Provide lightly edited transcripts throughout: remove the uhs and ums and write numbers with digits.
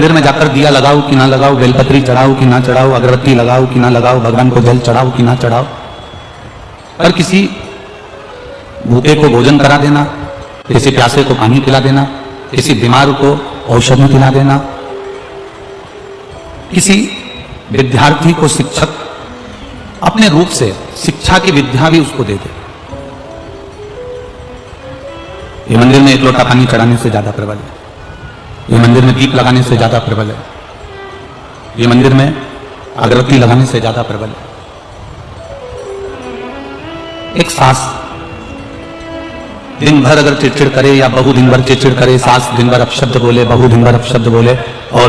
मंदिर में जाकर दिया लगाओ कि ना लगाओ, बेलपत्री चढ़ाओ कि ना चढ़ाओ, अगरबत्ती लगाओ कि ना लगाओ, भगवान को जल चढ़ाओ कि ना चढ़ाओ, पर किसी भूखे को भोजन करा देना, किसी प्यासे को पानी पिला देना, किसी बीमार को औषधि पिला देना, किसी विद्यार्थी को शिक्षक अपने रूप से शिक्षा की विद्या भी उसको दे दे। ये मंदिर में एक लोटा पानी चढ़ाने से ज्यादा प्रबल है, ये मंदिर में दीप लगाने से ज्यादा प्रबल है, ये मंदिर में अगरबत्ती लगाने से ज्यादा प्रबल है। एक सास दिन भर अगर चिड़चिड़ करे या बहू दिन भर चिड़चिड़ करे, सास दिन भर अपशब्द बोले, बहू दिन भर अपशब्द बोले और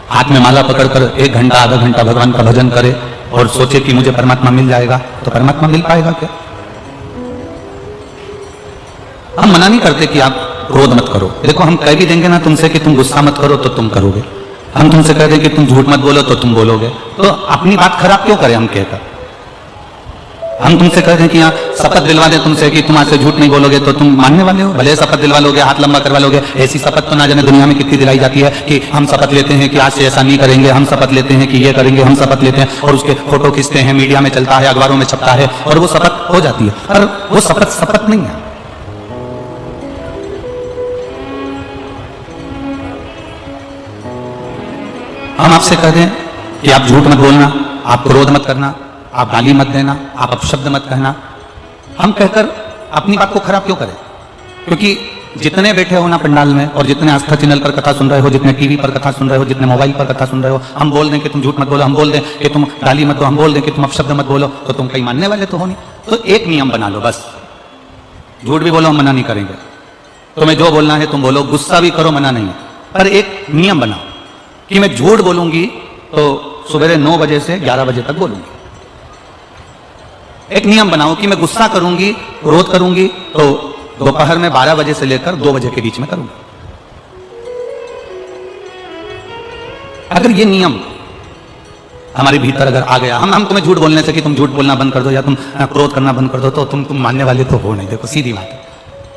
हाथ में माला पकड़कर 1 घंटा आधा घंटा भगवान का भजन करे और सोचे कि मुझे परमात्मा मिल जाएगा, तो परमात्मा मिल पाएगा क्या? हम मना नहीं करते कि आप क्रोध मत करो। देखो, हम कह भी देंगे ना तुमसे कि तुम गुस्सा मत करो तो तुम करोगे, हम तुमसे कह दें कि तुम झूठ मत बोलो तो तुम बोलोगे, तो अपनी बात खराब क्यों करें हम कहकर? हम तुमसे कह दें कि यहाँ शपथ दिलवा दें तुमसे कि तुम आज से झूठ नहीं बोलोगे, तो तुम मानने वाले हो? भले शपथ दिलवा लोगे, हाथ लंबा करवा लोगे, ऐसी शपथ तो ना जाने दुनिया में कितनी दिलाई जाती है कि हम शपथ लेते हैं कि आज से ऐसा नहीं करेंगे, हम शपथ लेते हैं कि ये करेंगे, हम शपथ लेते हैं, और उसके फोटो खींचते हैं, मीडिया में चलता है, अखबारों में छपता है और वो शपथ हो जाती है, पर वो शपथ नहीं है। हम आपसे कह दें कि आप झूठ मत बोलना, आप क्रोध मत करना, आप गाली मत देना, आप अपशब्द मत कहना, हम कहकर अपनी बात को खराब क्यों करें? क्योंकि जितने बैठे हो ना पंडाल में और जितने आस्था चैनल पर कथा सुन रहे हो, जितने टीवी पर कथा सुन रहे हो, जितने मोबाइल पर कथा सुन रहे हो, हम बोल दें कि तुम झूठ मत बोलो, हम बोल दें कि तुम गाली मत दो, हम बोल दें कि तुम अपशब्द मत बोलो, तो तुम कहीं मानने वाले तो हो नहीं। तो एक नियम बना लो बस, झूठ भी बोलो हम मना नहीं करेंगे, तुम्हें जो बोलना है तुम बोलो, गुस्सा भी करो मना नहीं, पर एक नियम बनाओ कि मैं झूठ बोलूंगी तो सुबह 9 बजे से 11 बजे तक बोलूंगी। एक नियम बनाओ कि मैं गुस्सा करूंगी, क्रोध करूंगी तो दोपहर में 12 बजे से लेकर 2 बजे के बीच में करूंगी। अगर ये नियम हमारे भीतर अगर आ गया, हम तुम्हें झूठ बोलने से कि तुम झूठ बोलना बंद कर दो या तुम क्रोध करना बंद कर दो, तो तुम मानने वाले तो हो नहीं। देखो सीधी बात है,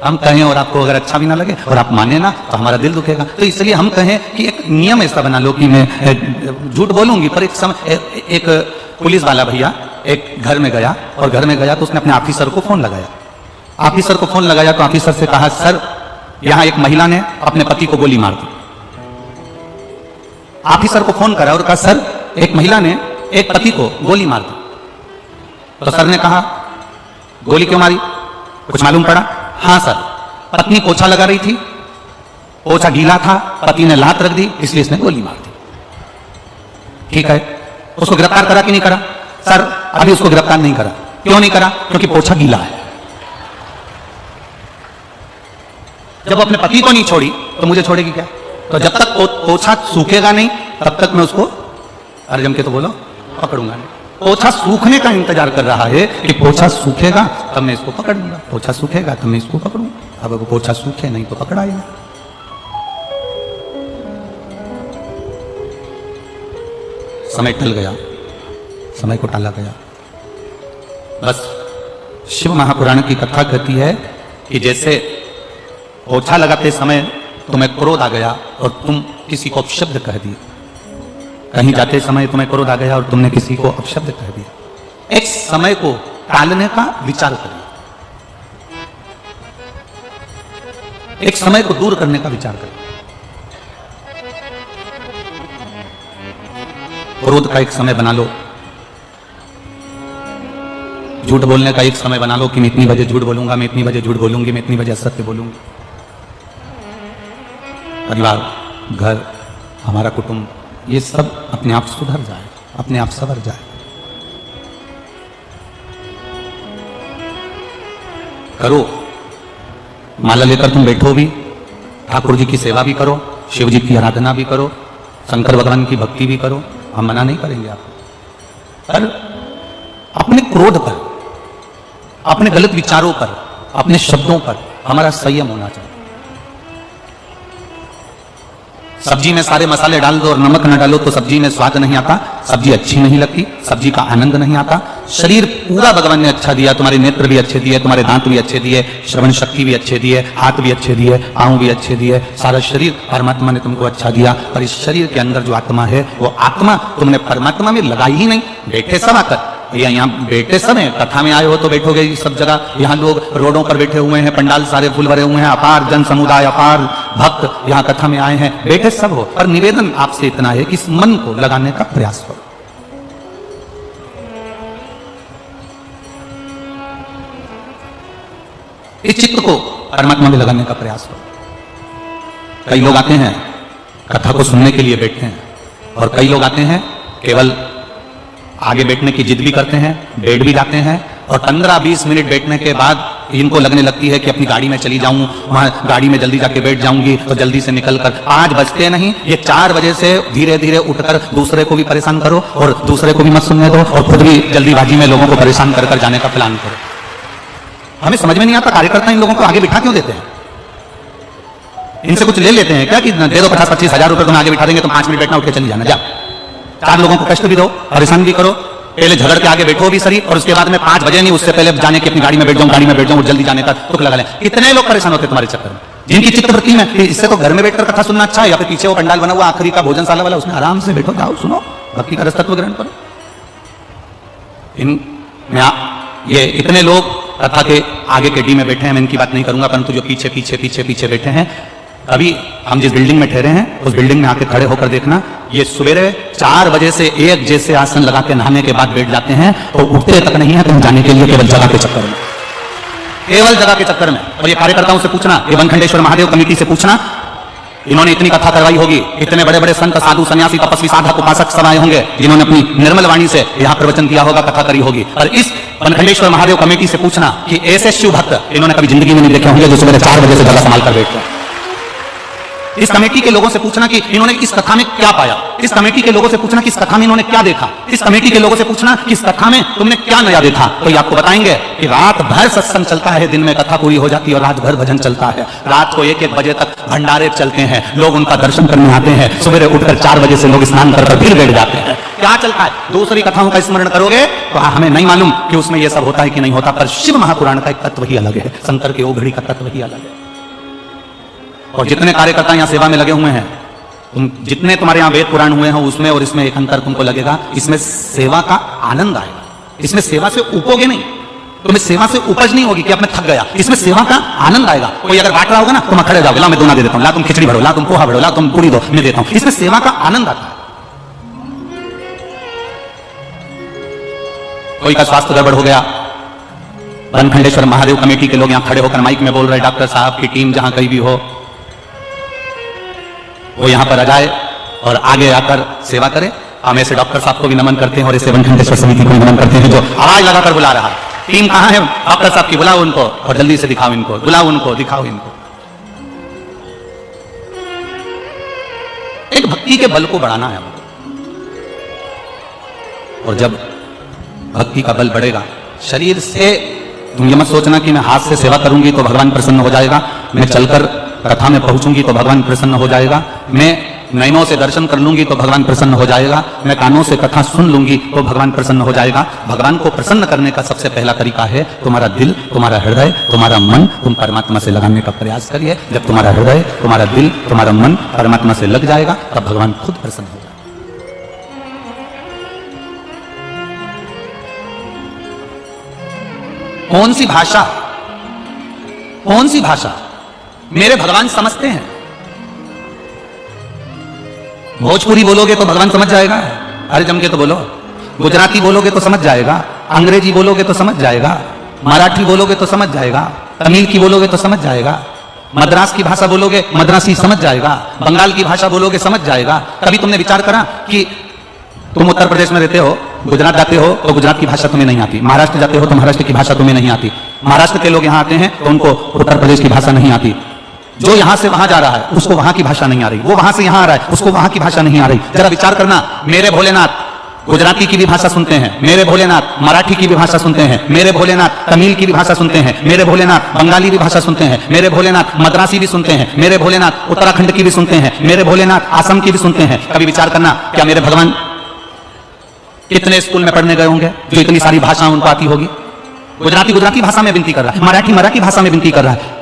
हम कहें और आपको अगर अच्छा भी ना लगे और आप माने ना तो हमारा दिल दुखेगा। तो इसलिए हम कहें कि एक नियम ऐसा बना लो कि मैं झूठ बोलूंगी, पर एक पुलिस वाला भैया एक घर में गया और घर में गया तो उसने अपने ऑफिसर को फोन लगाया। ऑफिसर को फोन लगाया तो ऑफिसर से कहा, सर यहां एक महिला ने अपने पति को गोली मार दी। ऑफिसर को फोन करा और कहा, सर एक महिला ने एक पति को गोली मार दी। तो सर ने कहा, गोली क्यों मारी, कुछ मालूम पड़ा? हाँ सर, पत्नी पोछा लगा रही थी, पोछा गीला था, पति ने लात रख दी, इसलिए इसने गोली मार दी। ठीक है, उसको गिरफ्तार करा कि नहीं करा? सर अभी उसको गिरफ्तार नहीं करा। क्यों नहीं करा? क्योंकि पोछा गीला है। जब अपने पति को नहीं छोड़ी तो मुझे छोड़ेगी क्या? तो जब तक पोछा सूखेगा नहीं तब तक मैं उसको, अरे जम के तो बोलो, पकड़ूंगा नहीं। पोछा सूखने का इंतजार कर रहा है कि पोछा सूखेगा तब मैं इसको पकड़ लूंगा, पोछा सूखेगा तब मैं इसको पकड़ूंगा। अब अगर पोछा सूखे नहीं तो पकड़ाएगा। समय टल गया, समय को टाला गया। बस शिव महापुराण की कथा कहती है कि जैसे पोछा लगाते समय तुम्हें क्रोध आ गया और तुम किसी को अपशब्द कह दिए, कहीं जाते समय तुम्हें क्रोध आ गया और तुमने किसी को अपशब्द कह दिया, एक समय को टालने का विचार करिए, एक समय को दूर करने का विचार करिए। क्रोध का एक समय बना लो, झूठ बोलने का एक समय बना लो कि मैं इतनी बजे झूठ बोलूंगा, मैं इतनी बजे झूठ बोलूंगी, मैं इतनी बजे असत्य बोलूंगी। परिवार, घर, हमारा कुटुंब, ये सब अपने आप सुधर जाए, अपने आप संवर जाए। करो, माला लेकर तुम बैठो भी, ठाकुर जी की सेवा भी करो, शिव जी की आराधना भी करो, शंकर भगवान की भक्ति भी करो, हम मना नहीं करेंगे आपको। पर अपने क्रोध पर, अपने गलत विचारों पर, अपने शब्दों पर हमारा संयम होना चाहिए। सब्जी में सारे मसाले डाल दो और नमक न डालो तो सब्जी में स्वाद नहीं आता, सब्जी अच्छी नहीं लगती, सब्जी का आनंद नहीं आता। शरीर पूरा भगवान ने अच्छा दिया, तुम्हारे नेत्र भी अच्छे दिए, तुम्हारे दांत भी अच्छे दिए, श्रवण शक्ति भी अच्छे दिए, हाथ भी अच्छे दिए, पांव भी अच्छे दिए, सारा शरीर परमात्मा ने तुमको अच्छा दिया। पर इस शरीर के अंदर जो आत्मा है वो आत्मा तुमने परमात्मा में लगाई ही नहीं। बैठे सब आकर यहाँ बैठे सब हैं, कथा में आए हो तो बैठोगे सब जगह। यहाँ लोग रोडों पर बैठे हुए हैं, पंडाल सारे फूल भरे हुए हैं, अपार जन समुदाय, अपार भक्त यहाँ कथा में आए हैं, बैठे सब हो। पर निवेदन आपसे इतना है कि इस मन को लगाने का प्रयास करो। इस चित्त को परमात्मा में लगाने का प्रयास करो। कई लोग आते हैं कथा को सुनने के लिए बैठते हैं, और कई लोग आते हैं केवल आगे बैठने की जिद भी करते हैं, बैठ भी जाते हैं, और 15-20 मिनट बैठने के बाद इनको लगने लगती है कि अपनी गाड़ी में चली जाऊं, वहां गाड़ी में जल्दी जाके बैठ जाऊंगी तो जल्दी से निकलकर 5 बजते नहीं, ये 4 बजे से धीरे धीरे उठकर दूसरे को भी परेशान करो और दूसरे को भी मत सुनने दो, और खुद भी जल्दीबाजी में लोगों को परेशान कर जाने का प्लान करो। हमें समझ में नहीं आता कार्यकर्ता इन लोगों को आगे बिठा क्यों देते हैं। इनसे कुछ ले लेते हैं क्या कि दे दो 50-25 हजार रुपए, तुम्हें आगे बिठा देंगे, तुम 5 मिनट बैठना, उठ के चली जाना, जा। 4 लोगों को कष्ट भी दो, परेशान भी करो, पहले झगड़ के आगे बैठो भी सही, और उसके बाद में 5 बजे नहीं, उससे पहले जाने की अपनी गाड़ी में बैठ जाऊं, जल्दी जाने का तुक लगा लें। कितने लोग परेशान होते तुम्हारे चक्कर में, जिनकी चित्तवृत्ति में इससे तो घर में बैठकर कथा सुनना अच्छा है, या फिर पीछे वो पंडाल बना हुआ आखिरी का भोजनशाला वाला, उसमें आराम से बैठो, जाओ सुनो, भक्ति का रसतत्व ग्रहण करो। ये इतने लोग कथा के आगे के डी में बैठे हैं, मैं इनकी बात नहीं करूंगा, परंतु जो पीछे पीछे पीछे पीछे बैठे हैं, अभी हम जिस बिल्डिंग में ठहरे हैं उस बिल्डिंग में आके खड़े होकर देखना, ये सवेरे 4 बजे से एक जैसे आसन लगा के नहाने के बाद बैठ जाते हैं, तो उठते तक नहीं है कहीं जाने के लिए, केवल जगह के चक्कर में, केवल जगह के चक्कर में। और ये कार्यकर्ताओं से पूछना, ये वनखंडेश्वर महादेव कमेटी से पूछना, इन्होंने इतनी कथा करवाई होगी, इतने बड़े बड़े संत, साधु, सन्यासी, तपस्वी, साधक, उपासक सब आए होंगे, जिन्होंने अपनी निर्मल वाणी से यहाँ प्रवचन दिया होगा, कथा करी होगी। और इस वनखंडेश्वर महादेव कमेटी से पूछना कि ऐसे शिव भक्त इन्होंने कभी जिंदगी में नहीं देखे होंगे जो सुबह 4 बजे से जगह संभाल कर बैठते हैं। इस कमेटी के लोगों से पूछना कि इन्होंने इस कथा में क्या पाया, इस कमेटी के लोगों से पूछना कि इस कथा में इन्होंने क्या देखा, इस कमेटी के लोगों से पूछना कि इस कथा में तुमने क्या नया देखा, तो ये आपको बताएंगे कि रात भर सत्संग चलता है, दिन में कथा पूरी हो जाती है, और रात भर भजन चलता है, रात को 1-1 बजे तक भंडारे चलते हैं, लोग उनका दर्शन करने आते हैं, सुबह उठकर 4 बजे से लोग स्नान कर फिर बैठ जाते हैं। क्या चलता है? दूसरी कथाओं का स्मरण करोगे तो हमें नहीं मालूम कि उसमें यह सब होता है कि नहीं होता, पर शिव महापुराण का एक तत्व ही अलग है, शंकर के ओघड़ी का तत्व ही अलग है। और जितने कार्यकर्ता यहाँ सेवा में लगे हुए हैं, जितने तुम्हारे यहाँ वेद पुराण हुए हैं उसमें और इसमें एक अंतर तुमको लगेगा, इसमें सेवा का आनंद आएगा, इसमें सेवा से उपोगे नहीं, तुम्हें सेवा से उपज नहीं होगी कि अब मैं थक गया, इसमें सेवा का आनंद आएगा। कोई अगर बांट रहा होगा ना, तुम खड़े जाओगे, ला मैं दोना दे देता हूँ, ला तुम खिचड़ी भरो, ला तुम पोहा भरो, ला तुम पूरी दो, मैं देता हूँ, इसमें सेवा का आनंद आता है। कोई का स्वास्थ्य गड़बड़ हो गया, वनखंडेश्वर महादेव कमेटी के लोग यहाँ खड़े होकर माइक में बोल रहे, डॉक्टर साहब की टीम जहां कहीं भी हो वो यहां पर आ जाए और आगे आकर सेवा करे। हम ऐसे डॉक्टर साहब को भी नमन करते हैं और ऐसे वनखंडेश्वर समिति को भी नमन करते हैं जो आवाज लगाकर बुला रहा है, टीम कहां है डॉक्टर साहब की, बुलाओ उनको और जल्दी से दिखाओ इनको, बुलाओ उनको, दिखाओ इनको। एक भक्ति के बल को बढ़ाना है, और जब भक्ति का बल बढ़ेगा, शरीर से तुम ये मत सोचना कि मैं हाथ से सेवा करूंगी तो भगवान प्रसन्न हो जाएगा, मैं चलकर कथा में पहुंचूंगी तो भगवान प्रसन्न हो जाएगा, मैं नयनों से दर्शन कर लूंगी तो भगवान प्रसन्न हो जाएगा, मैं कानों से कथा सुन लूंगी तो भगवान प्रसन्न हो जाएगा। भगवान को प्रसन्न करने का सबसे पहला तरीका है तुम्हारा दिल, तुम्हारा हृदय, तुम्हारा मन, तुम परमात्मा से लगाने का प्रयास करिए। जब तुम्हारा हृदय, तुम्हारा दिल, तुम्हारा मन परमात्मा से लग जाएगा तब भगवान खुद प्रसन्न हो जाएगा। कौन सी भाषा, कौन सी भाषा मेरे भगवान समझते हैं? भोजपुरी बोलोगे तो भगवान समझ जाएगा, अरे जम के तो बोलो, गुजराती बोलोगे तो समझ जाएगा, अंग्रेजी बोलोगे तो समझ जाएगा, मराठी बोलोगे तो समझ जाएगा, तमिल की बोलोगे तो समझ जाएगा, मद्रास की भाषा बोलोगे मद्रासी समझ जाएगा, बंगाल की भाषा बोलोगे समझ जाएगा। कभी तुमने विचार करा कि तुम उत्तर प्रदेश में रहते हो, गुजरात जाते हो तो गुजरात की भाषा तुम्हें नहीं आती, महाराष्ट्र जाते हो तो महाराष्ट्र की भाषा तुम्हें नहीं आती, महाराष्ट्र के लोग यहाँ आते हैं तो उनको उत्तर प्रदेश की भाषा नहीं आती, जो यहां से वहां जा रहा है उसको वहां की भाषा नहीं आ रही, वो वहां से यहां आ रहा है उसको वहां की भाषा नहीं आ रही। जरा विचार करना, मेरे भोलेनाथ गुजराती की भी भाषा सुनते हैं, मेरे भोलेनाथ। मराठी की भी भाषा सुनते हैं, मेरे भोलेनाथ। तमिल की भी भाषा सुनते हैं, मेरे भोलेनाथ। बंगाली भी भाषा सुनते हैं, मेरे भोलेनाथ। मद्रासी भी सुनते हैं, मेरे भोलेनाथ। उत्तराखंड की भी सुनते हैं, मेरे भोलेनाथ। असम की भी सुनते हैं। कभी विचार करना, क्या मेरे भगवान कितने स्कूल में पढ़ने गए होंगे जो इतनी सारी भाषा उनको आती होगी? गुजराती गुजराती भाषा में विनती कर रहा है, मराठी मराठी भाषा में विनती कर रहा है,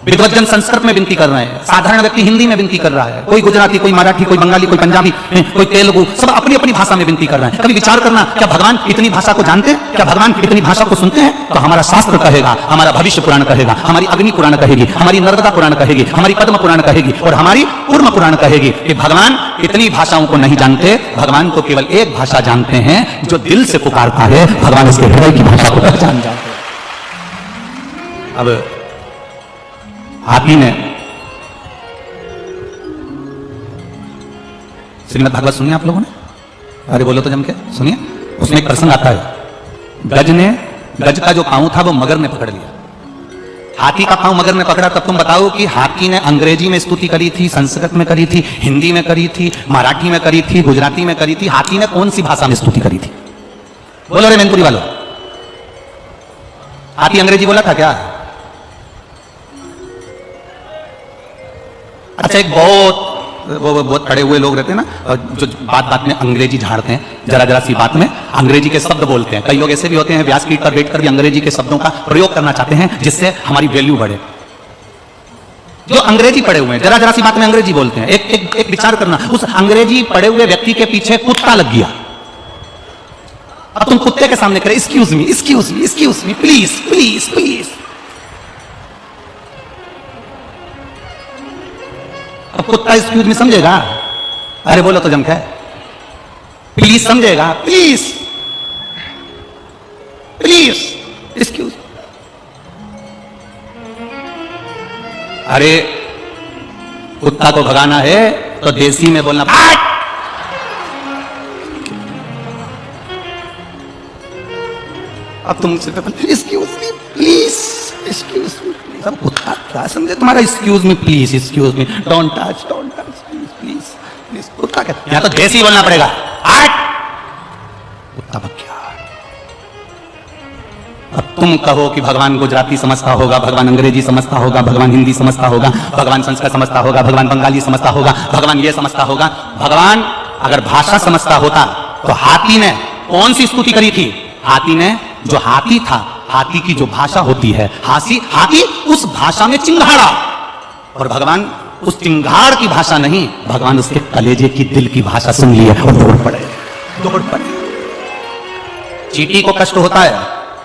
विद्वज्जन संस्कृत में विनती कर रहे हैं, साधारण व्यक्ति हिंदी में विनती कर रहा है, कोई गुजराती, कोई मराठी, कोई बंगाली, कोई पंजाबी, कोई तेलुगु, सब अपनी अपनी भाषा में विनती कर रहे हैं। कभी विचार करना, क्या भगवान इतनी भाषा को जानते हैं? क्या भगवान इतनी भाषा को सुनते हैं? तो हमारा शास्त्र कहेगा, हमारा भविष्य पुराण कहेगा, हमारी अग्नि पुराण कहेगी, हमारी नर्मदा पुराण कहेगी, हमारी पद्म पुराण कहेगी और हमारी कूर्म पुराण कहेगी कि भगवान इतनी भाषाओं को नहीं जानते, भगवान को केवल एक भाषा जानते हैं जो दिल से पुकारता है, भगवान इसके हृदय की भाषा को पहचान जाते हैं। अब हाथी ने श्रीमद् भागवत सुनिए आप लोगों ने? अरे बोलो तो जम के सुनिए। उसमें एक प्रसंग आता है, गज का जो पांव था वो मगर ने पकड़ लिया। हाथी का पांव मगर ने पकड़ा। तब तुम बताओ कि हाथी ने अंग्रेजी में स्तुति करी थी, संस्कृत में करी थी, हिंदी में करी थी, मराठी में करी थी, गुजराती में करी थी? हाथी ने कौन सी भाषा में स्तुति करी थी? बोलो रे मैनपुरी वालों, हाथी अंग्रेजी बोला था क्या? अच्छा, एक बहुत पढ़े हुए लोग रहते हैं ना, जो बात बात में अंग्रेजी झाड़ते हैं, जरा जरा सी बात में अंग्रेजी के शब्द बोलते हैं। कई लोग ऐसे भी होते हैं, व्यासपीठ पर बैठकर भी अंग्रेजी के शब्दों का प्रयोग करना चाहते हैं जिससे हमारी वैल्यू बढ़े। जो अंग्रेजी पढ़े हुए हैं, जरा जरा सी बात में अंग्रेजी बोलते हैं। एक विचार करना, उस अंग्रेजी पढ़े हुए व्यक्ति के पीछे कुत्ता लग गया। अब तुम कुत्ते के सामने करे, excuse me, excuse me, excuse me, please please please. अब कुत्ता एक्सक्यूज मी समझेगा? अरे बोलो तो जम के प्लीज समझेगा? Please please excuse. अरे कुत्ता को भगाना है तो देसी में बोलना, फाट। अब तुम excuse me please, excuse me. सब कुत्ता क्या समझे तुम्हारा excuse me please, excuse me, don't touch please please please. कुत्ता क्या, यहां तो देसी बोलना पड़ेगा। हट, कुत्ता बक्या। अब तुम कहो कि भगवान गुजराती समझता होगा, भगवान अंग्रेजी समझता होगा, भगवान हिंदी समझता होगा, भगवान संस्कृत समझता होगा, भगवान बंगाली समझता होगा, भगवान ये समझता होगा। भगवान अगर भाषा समझता होता तो हाथी ने कौन सी स्तुति करी थी? हाथी ने, जो हाथी था, हाथी की जो भाषा होती है, हाथी उस भाषा में चिंगाड़ा, और भगवान उस चिंगाड़ की भाषा नहीं, भगवान उसके कलेजे की, दिल की भाषा सुन ली और दौड़ पड़े, दौड़ पड़े। चींटी को कष्ट होता है,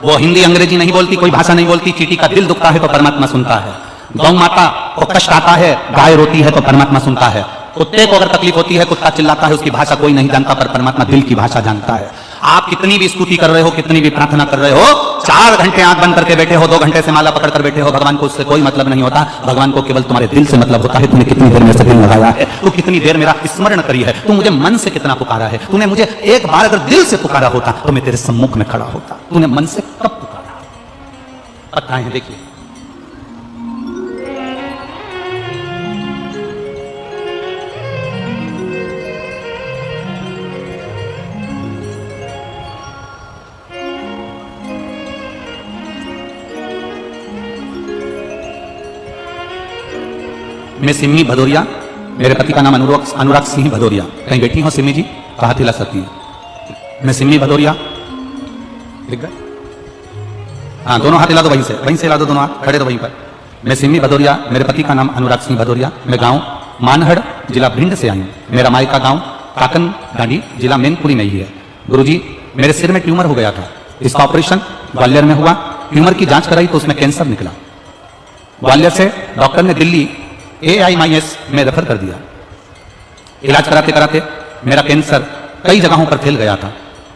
वो हिंदी अंग्रेजी नहीं बोलती, कोई भाषा नहीं बोलती, चींटी का दिल दुखता है तो परमात्मा सुनता है। गौ माता को कष्ट आता है, गाय रोती है तो परमात्मा सुनता है। कुत्ते को अगर तकलीफ होती है, कुत्ता चिल्लाता है, उसकी भाषा कोई नहीं जानता, पर परमात्मा दिल की भाषा जानता है। आप कितनी भी स्तुति कर रहे हो, कितनी भी प्रार्थना कर रहे हो, 4 घंटे आंख बंद करके बैठे हो, 2 घंटे से माला पकड़ कर बैठे हो, भगवान को उससे कोई मतलब नहीं होता। भगवान को केवल तुम्हारे दिल से मतलब होता है। तूने कितनी देर मेरे से दिल लगाया है, तू कितनी देर मेरा स्मरण करी है, तू मुझे मन से कितना पुकारा है। तूने मुझे एक बार अगर दिल से पुकारा होता तो मैं तेरे सम्मुख में खड़ा होता। तूने मन से कब पुकारा? पता है, देखिए मैं सिमी भदौरिया, मेरे पति का नाम अनुराग सिंह भदौरिया। कहीं बैठी हो सिमी जी? कहा हिला सकती है। मैं सिमी भदौरिया, लिख गए? हाँ, दोनों हाथ हिला दो, वहीं से हिला दो, दोनों हाथ खड़े दो वहीं पर। मैं सिमी भदौरिया, मेरे पति का नाम अनुराग सिंह भदौरिया। मैं गांव मानहड़, जिला भिंड से आई हूँ। मेरा मायका गांव काकन डांडी, जिला मैनपुरी में ही है। गुरुजी, मेरे सिर में ट्यूमर हो गया था, इसका ऑपरेशन ग्वालियर में हुआ। ट्यूमर की जांच कराई तो उसमें कैंसर निकला। ग्वालियर से डॉक्टर ने दिल्ली AIMS में रेफर कर दिया। इलाज कराते कराते मेरा कैंसर कई जगहों पर फैल गया था।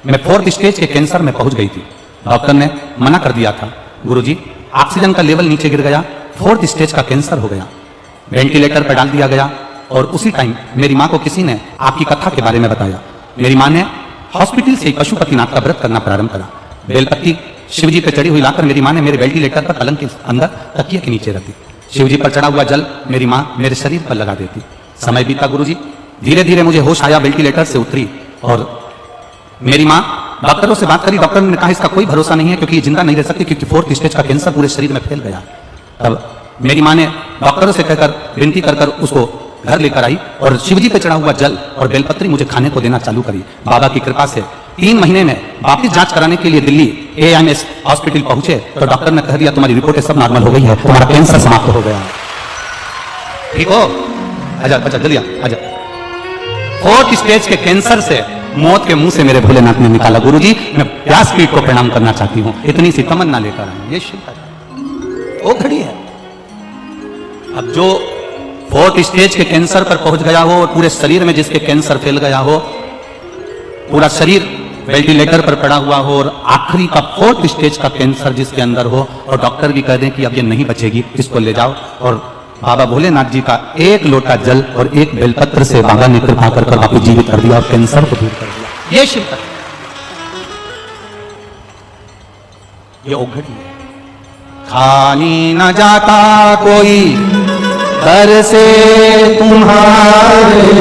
मैं 4th स्टेज के कैंसर में पहुंच गई थी। डॉक्टर ने मना कर दिया था, गुरुजी ऑक्सीजन का लेवल नीचे गिर गया, 4th स्टेज का कैंसर हो गया। वेंटिलेटर पर डाल दिया गया। और उसी टाइम मेरी माँ को किसी ने आपकी कथा के बारे में बताया। मेरी माँ ने हॉस्पिटल से पशुपतिनाथ का व्रत करना प्रारंभ करा। बेलपत्ती शिवजी पर चढ़ी हुई लाकर मेरी माँ ने मेरे वेंटिलेटर पर पलंग के अंदर तकिए के नीचे रखी। शिवजी पर चढ़ा हुआ जल मेरी माँ मेरे शरीर पर लगा देती। समय बीता गुरुजी, धीरे धीरे मुझे होश आया, वेंटिलेटर से उतरी और मेरी माँ डॉक्टरों से बात करी, डॉक्टर ने कहा इसका कोई भरोसा नहीं है क्योंकि ये जिंदा नहीं रह सकती, क्योंकि 4th स्टेज का कैंसर पूरे शरीर में फैल गया। तब मेरी माँ ने डॉक्टरों से कहकर विनती कर उसको घर लेकर आई और शिवजी पे चढ़ा हुआ जल और बेलपत्री मुझे खाने को देना चालू करी। बाबा की कृपा से 3 महीने में वापिस जांच कराने के लिए दिल्ली AIMS हॉस्पिटल पहुंचे तो डॉक्टर ने कह दिया तुम्हारी रिपोर्टें सब नॉर्मल हो गई है, तुम्हारा कैंसर समाप्त हो गया। ठीक हो? आजा आजा जल्दी आजा। 4th स्टेज के कैंसर से मौत के मुंह से मेरे भोलेनाथ ने निकाला। गुरुजी मैं व्यासपीठ को प्रणाम करना चाहती हूं, इतनी सी तमन्ना लेकर आए। ये शिव का वो घड़ी है। अब जो 4th स्टेज के कैंसर पर पहुंच गया हो और पूरे शरीर में जिसके कैंसर फैल गया हो, पूरा शरीर वेंटिलेटर पर पड़ा हुआ हो और आखिरी का 4th स्टेज का कैंसर जिसके अंदर हो और डॉक्टर भी कह दें कि अब ये नहीं बचेगी, इसको ले जाओ, और बाबा भोलेनाथ जी का 1 लोटा जल और 1 बेलपत्र से बाबा ने कृपा कर वापस जीवित कर दिया और कैंसर को दूर कर दिया। ये शिव तत्व, ये औघड़ी है। खानी न जाता कोई दर से तुम्हारे,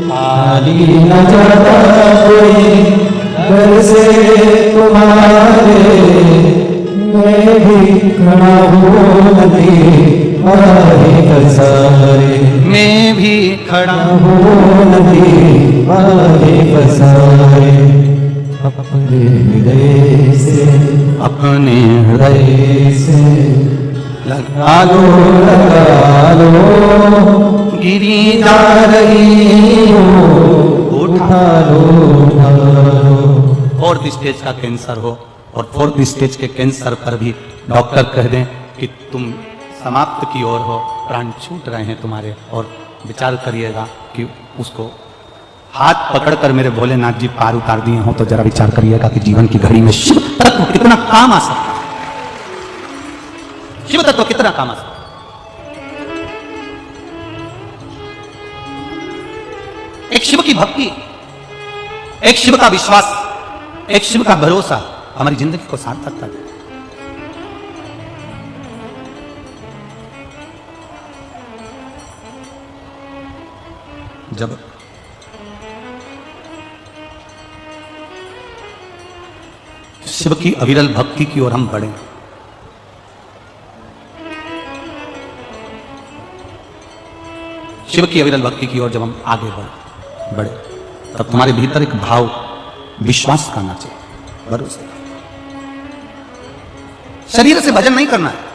खाली न जाता कोई दर से तुम्हारे, मैं भी खड़ा हूँ नदी वाले बसारे, मैं भी खड़ा हूँ नदी वाले बसारे, अपने हृदय से लगा लो गिरी जा रही हो, उठा लो। 4th स्टेज का कैंसर हो और 4th स्टेज के कैंसर पर भी डॉक्टर कह दें कि तुम समाप्त की ओर हो, प्राण छूट रहे हैं तुम्हारे, और विचार करिएगा कि उसको हाथ पकड़कर मेरे भोलेनाथ जी पार उतार दिए हो, तो जरा विचार करिएगा कि जीवन की घड़ी में शिव तत्व कितना काम आ सकता है। शिव तत्व कितना काम आ सकता है। एक शिव की भक्ति, एक शिव का विश्वास, एक शिव का भरोसा हमारी जिंदगी को सार्थक कर दे। जब शिव की अविरल भक्ति की ओर हम बढ़े, शिव की अविरल भक्ति की ओर जब हम आगे बढ़े, तब तुम्हारे भीतर एक भाव विश्वास का आना चाहिए, भरोसे का। शरीर से भजन नहीं करना है।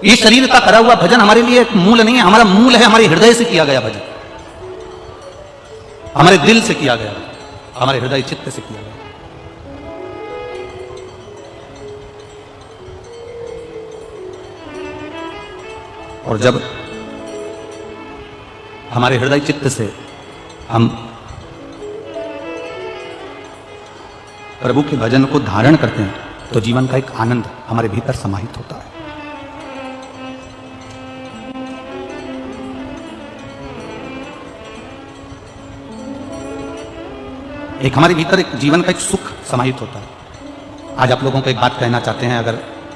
ये शरीर का करा हुआ भजन हमारे लिए एक मूल नहीं है। हमारा मूल है हमारे हृदय से किया गया भजन, हमारे दिल से किया गया, हमारे हृदय चित्त से किया गया। और जब हमारे हृदय चित्त से हम प्रभु के भजन को धारण करते हैं तो जीवन का एक आनंद हमारे भीतर समाहित होता है। एक हमारे भीतर एक जीवन का एक सुख समाहित होता है। आज आप लोगों को एक बात कहना चाहते हैं, अगर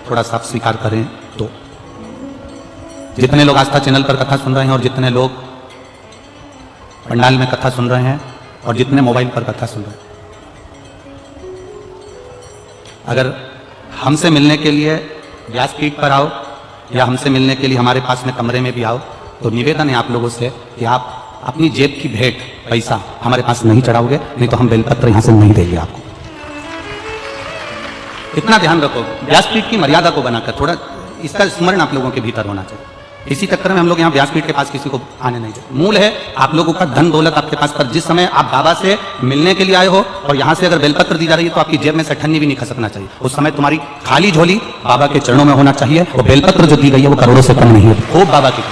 थोड़ा सा स्वीकार करें तो, जितने लोग आस्था चैनल पर कथा सुन रहे हैं और जितने लोग पंडाल में कथा सुन रहे हैं और जितने मोबाइल पर कथा सुन रहे हैं, अगर हमसे मिलने के लिए व्यासपीठ पर आओ या हमसे मिलने के लिए हमारे पास में कमरे में भी आओ, तो निवेदन है आप लोगों से कि आप अपनी जेब की भेंट पैसा हमारे पास नहीं चढ़ाओगे, नहीं तो हम बेलपत्र यहां से नहीं देंगे आपको। इतना ध्यान रखो, व्यासपीठ की मर्यादा को बनाकर थोड़ा इसका स्मरण आप लोगों के भीतर होना चाहिए। इसी चक्कर में हम लोग यहाँ व्यासपीठ के पास किसी को आने नहीं देते। मूल है आप लोगों का धन दौलत आपके पास, पर जिस समय आप बाबा से मिलने के लिए आए हो और यहाँ से अगर बेलपत्र दी जा रही है तो आपकी जेब में से ठन्नी भी नहीं खसकना चाहिए। उस समय तुम्हारी खाली झोली बाबा के चरणों में होना चाहिए। और बेलपत्र जो दी गई है वो करोड़ों से कम नहीं है, खूब बाबा की।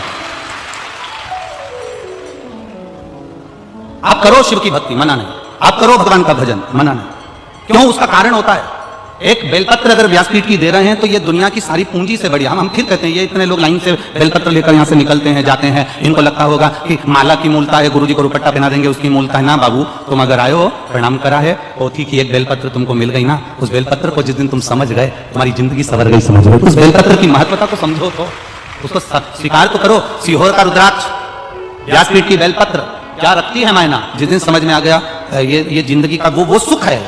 आप करो शिव की भक्ति, मना नहीं। आप करो भगवान का भजन, मना नहीं। क्यों? उसका कारण होता है। एक बेलपत्र अगर व्यासपीठ की दे रहे हैं तो ये दुनिया की सारी पूंजी से बढ़िया। हम फिर कहते हैं ये इतने लोग लाइन से बेलपत्र लेकर यहाँ से निकलते हैं, जाते हैं, इनको लगता होगा कि माला की मूलता है, गुरुजी को रुपट्टा पहना देंगे उसकी मूलता है। ना बाबू, तुम अगर आए हो, प्रणाम करा है, पोथी की एक बेलपत्र तुमको मिल गई ना, उस बेलपत्र को जिस दिन तुम समझ गए तुम्हारी जिंदगी सवर गई, समझ गए। उस बेलपत्र की महत्वता को समझो, तो उसको स्वीकार तो करो। सीहोर का रुद्राक्ष, व्यासपीठ की बेलपत्र, क्या रखती है मायना। जिस दिन समझ में आ गया ये जिंदगी का वो सुख है,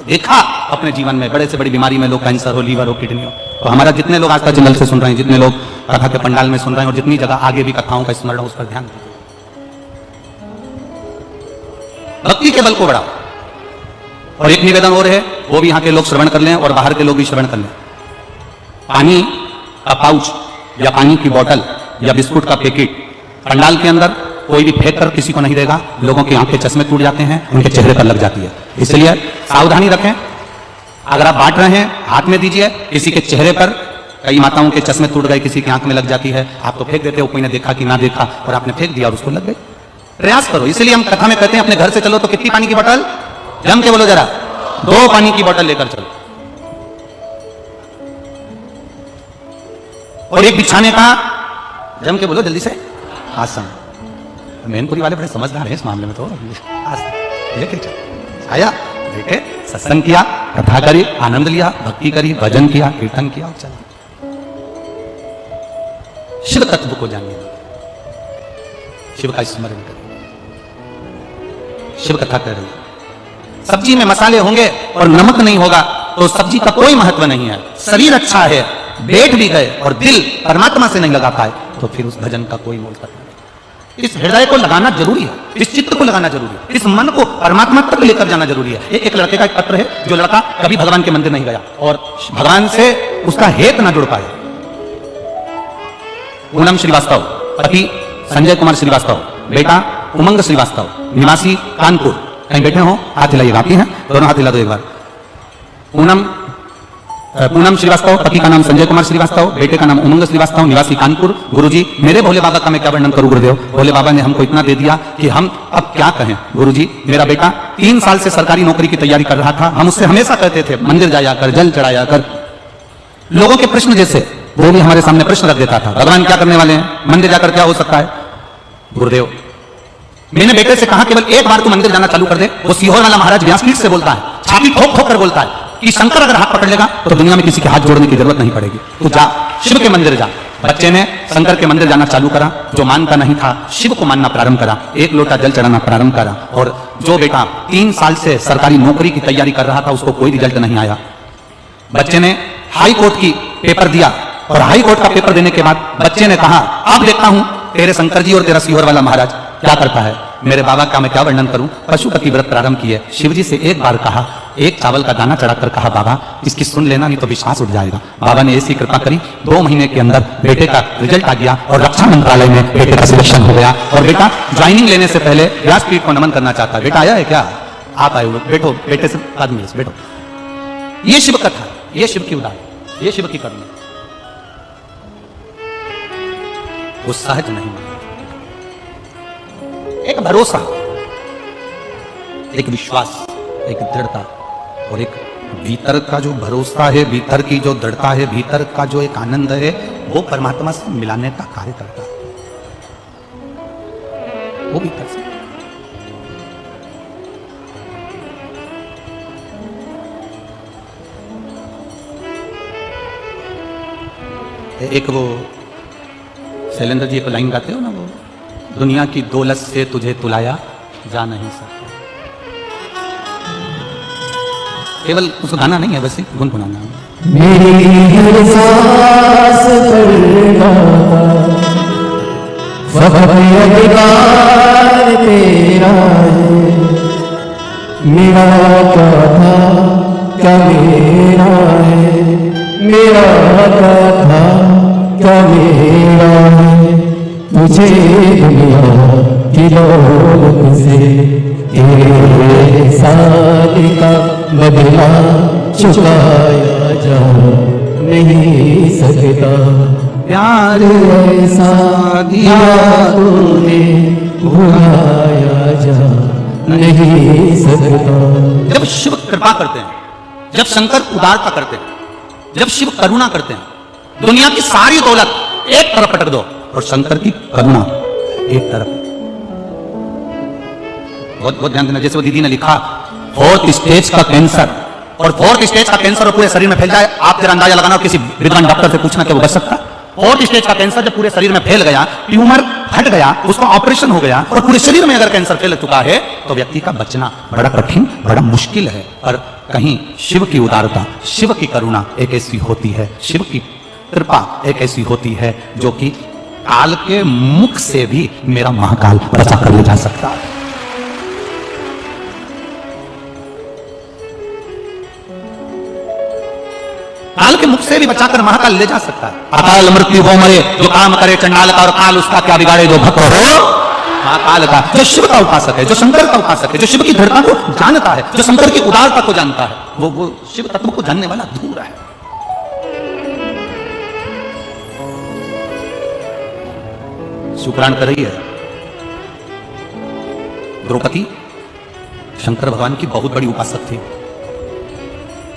देखा अपने जीवन में बड़े से बड़ी बीमारी में लोग, कैंसर हो, लीवर हो, किडनी हो। तो हमारा जितने लोग आज तक चैनल से सुन रहे हैं, जितने लोग कथा के पंडाल में सुन रहे हैं और जितनी जगह आगे भी कथाओं का स्मरण हो, उस पर ध्यान दीजिए। भक्ति के बल को बढ़ाओ। और एक निवेदन और है, वो भी यहाँ के लोग श्रवण कर लें और बाहर के लोग भी श्रवण कर लें। पानी का पाउच या पानी की बोतल या बिस्कुट का पैकेट पंडाल के अंदर कोई भी फेंक कर किसी को नहीं देगा। लोगों की आंखें चश्मे टूट जाते हैं, उनके चेहरे पर लग जाती है। इसलिए सावधानी रखें। अगर आप बांट रहे हैं, हाथ में दीजिए। किसी के चेहरे पर, कई माताओं के चश्मे टूट गए, किसी की आंख में लग जाती है, आप तो फेंक देते हो, कोई ने देखा कि ना देखा, और आपने फेंक दिया और उसको लग गई। प्रयास करो। इसलिए हम कथा में कहते हैं अपने घर से चलो तो कितनी पानी की बोतल, जम के बोलो जरा, 2 पानी की बोतल लेकर चलो। और एक बिछाने का, जम के बोलो जल्दी से, आसन। मैनपुरी वाले बड़े समझदार हैं इस मामले में। तो आसन लेके चलो, आया, बैठे, सत्संग किया, कथा करी, आनंद लिया, भक्ति करी, भजन किया, कीर्तन किया और चला। शिव तत्व को जानिए, शिव का स्मरण करिए। शिव कथा कर रही है। सब्जी में मसाले होंगे और नमक नहीं होगा तो सब्जी का कोई महत्व नहीं है। शरीर अच्छा है, बैठ भी गए और दिल परमात्मा से नहीं लगा पाए तो फिर उस भजन का कोई मोल नहीं। इस हृदय को लगाना जरूरी है, इस चित्त को लगाना जरूरी है, इस मन को परमात्मा तक लेकर जाना जरूरी है। एक लड़के का एक पत्र है, जो लड़का कभी भगवान के मंदिर नहीं गया और भगवान से उसका हेत ना जुड़ पाए। पूनम श्रीवास्तव, पति संजय कुमार श्रीवास्तव, बेटा उमंग श्रीवास्तव, निवासी कानपुर। कहीं बैठे हो, हाथ हिलाइए। आती हैं दोनों, हाथ हिला दो एक बार। पूनम श्रीवास्तव, पति का नाम संजय कुमार श्रीवास्तव, बेटे का नाम उमंग श्रीवास्तव, निवासी कानपुर। गुरुजी, मेरे भोले बाबा का मैं क्या वर्णन करूं गुरुदेव। भोले बाबा ने हमको इतना दे दिया कि हम अब क्या कहें। गुरुजी, मेरा बेटा 3 साल से सरकारी नौकरी की तैयारी कर रहा था। हम उससे हमेशा कहते थे मंदिर जाया कर, जल चढ़ाया कर। लोगों के प्रश्न जैसे वो भी हमारे सामने प्रश्न रख देता था, भगवान क्या करने वाले हैं, मंदिर जाकर क्या हो सकता है। गुरुदेव, मैंने बेटे से कहा केवल एक बार तू मंदिर जाना चालू कर दे। वो सीहोर वाला महाराज व्यासपीठ से बोलता है, छाती ठोक ठोक कर बोलता है कि शंकर अगर हाथ पकड़ लेगा तो दुनिया में किसी के हाथ जोड़ने की जरूरत नहीं पड़ेगी, तू जा शिव के मंदिर जा। बच्चे ने शंकर के मंदिर जाना चालू करा। जो मानता नहीं था शिव को मानना प्रारंभ करा, 1 लोटा जल चढ़ाना प्रारंभ करा। और जो बेटा 3 साल से सरकारी नौकरी की तैयारी कर रहा था उसको कोई रिजल्ट नहीं आया। बच्चे ने हाई कोर्ट की पेपर दिया और हाई कोर्ट का पेपर देने के बाद बच्चे ने कहा, अब देखता हूं तेरे शंकर जी और तेरा सीहोर वाला महाराज क्या करता है। मेरे बाबा का मैं क्या वर्णन करूं। पशुपति व्रत प्रारंभ किए, शिवजी से एक बार कहा, एक चावल का दाना चढ़ाकर कहा, बाबा इसकी सुन लेना नहीं तो विश्वास उठ जाएगा। बाबा ने ऐसी कृपा करी, 2 महीने के अंदर बेटे का रिजल्ट आ गया और रक्षा मंत्रालय में बेटे का सिलेक्शन हो गया। और बेटा ज्वाइनिंग लेने से पहले व्यासपीठ को नमन करना चाहता है। बेटा आया है क्या, आप आए हुए, बैठो, बेटे से आदमी बैठो। ये शिव कथा, ये शिव की उदाहरण, ये शिव की करनी। वो सहज नहीं, एक भरोसा, एक विश्वास, एक दृढ़ता और एक भीतर का जो भरोसा है, भीतर की जो दृढ़ता है, भीतर का जो एक आनंद है, वो परमात्मा से मिलाने का कार्य करता है। वो भीतर से एक वो शैलेंद्र जी एक लाइन गाते हो ना, वो दुनिया की दौलत से तुझे तुलाया जा नहीं सकता। केवल उसको गाना नहीं है, वैसे गुनगुनाना है। मेरी हर सांस पर अधिकार तेरा है। मेरा क्या था क्या मेरा है, मेरा क्या था क्या मेरा है। तुझे दुनिया की दौलत से तेरे साथ का बदला चुकाया जा नहीं सकता। प्यार ऐसा दिया तूने भुलाया जा नहीं सकता। जब शिव कृपा करते हैं, जब शंकर उदारता करते हैं, जब शिव करुणा करते हैं, दुनिया की सारी दौलत एक तरफ पटक दो और शंकर की करुणा एक तरफ। बहुत ध्यान देना। जैसे वो दीदी ने लिखा, 4th स्टेज का कैंसर, और 4th स्टेज का कैंसर और पूरे शरीर में फैल जाए, आप जरा अंदाजा लगाना और किसी विद्वान डॉक्टर से पूछना कि वो बच सकता। 4th स्टेज का कैंसर जब पूरे शरीर में फैल गया, ट्यूमर फट गया, उसका ऑपरेशन हो गया और पूरे शरीर में अगर कैंसर फैल चुका है तो व्यक्ति का बचना बड़ा कठिन, बड़ा मुश्किल है। पर कहीं शिव की उदारता, शिव की करुणा एक ऐसी होती है, शिव की कृपा एक ऐसी होती है जो कि काल के मुख से भी मेरा महाकाल बचा कर ले जा सकता है। काल के मुख से भी बचाकर महाकाल ले जा सकता है। अकाल मृत्यु हो मरे जो काम करे चंडाल का, और काल उसका क्या बिगाड़े जो भक्त हो महाकाल का। जो शिव का उपासक है, जो शंकर का उपासक है, जो शिव की दृढ़ता को जानता है, जो शंकर की उदारता को जानता है, वो शिव तत्व को जानने वाला धूर है। शुक्रान कर रही है। द्रौपदी शंकर भगवान की बहुत बड़ी उपासक थी,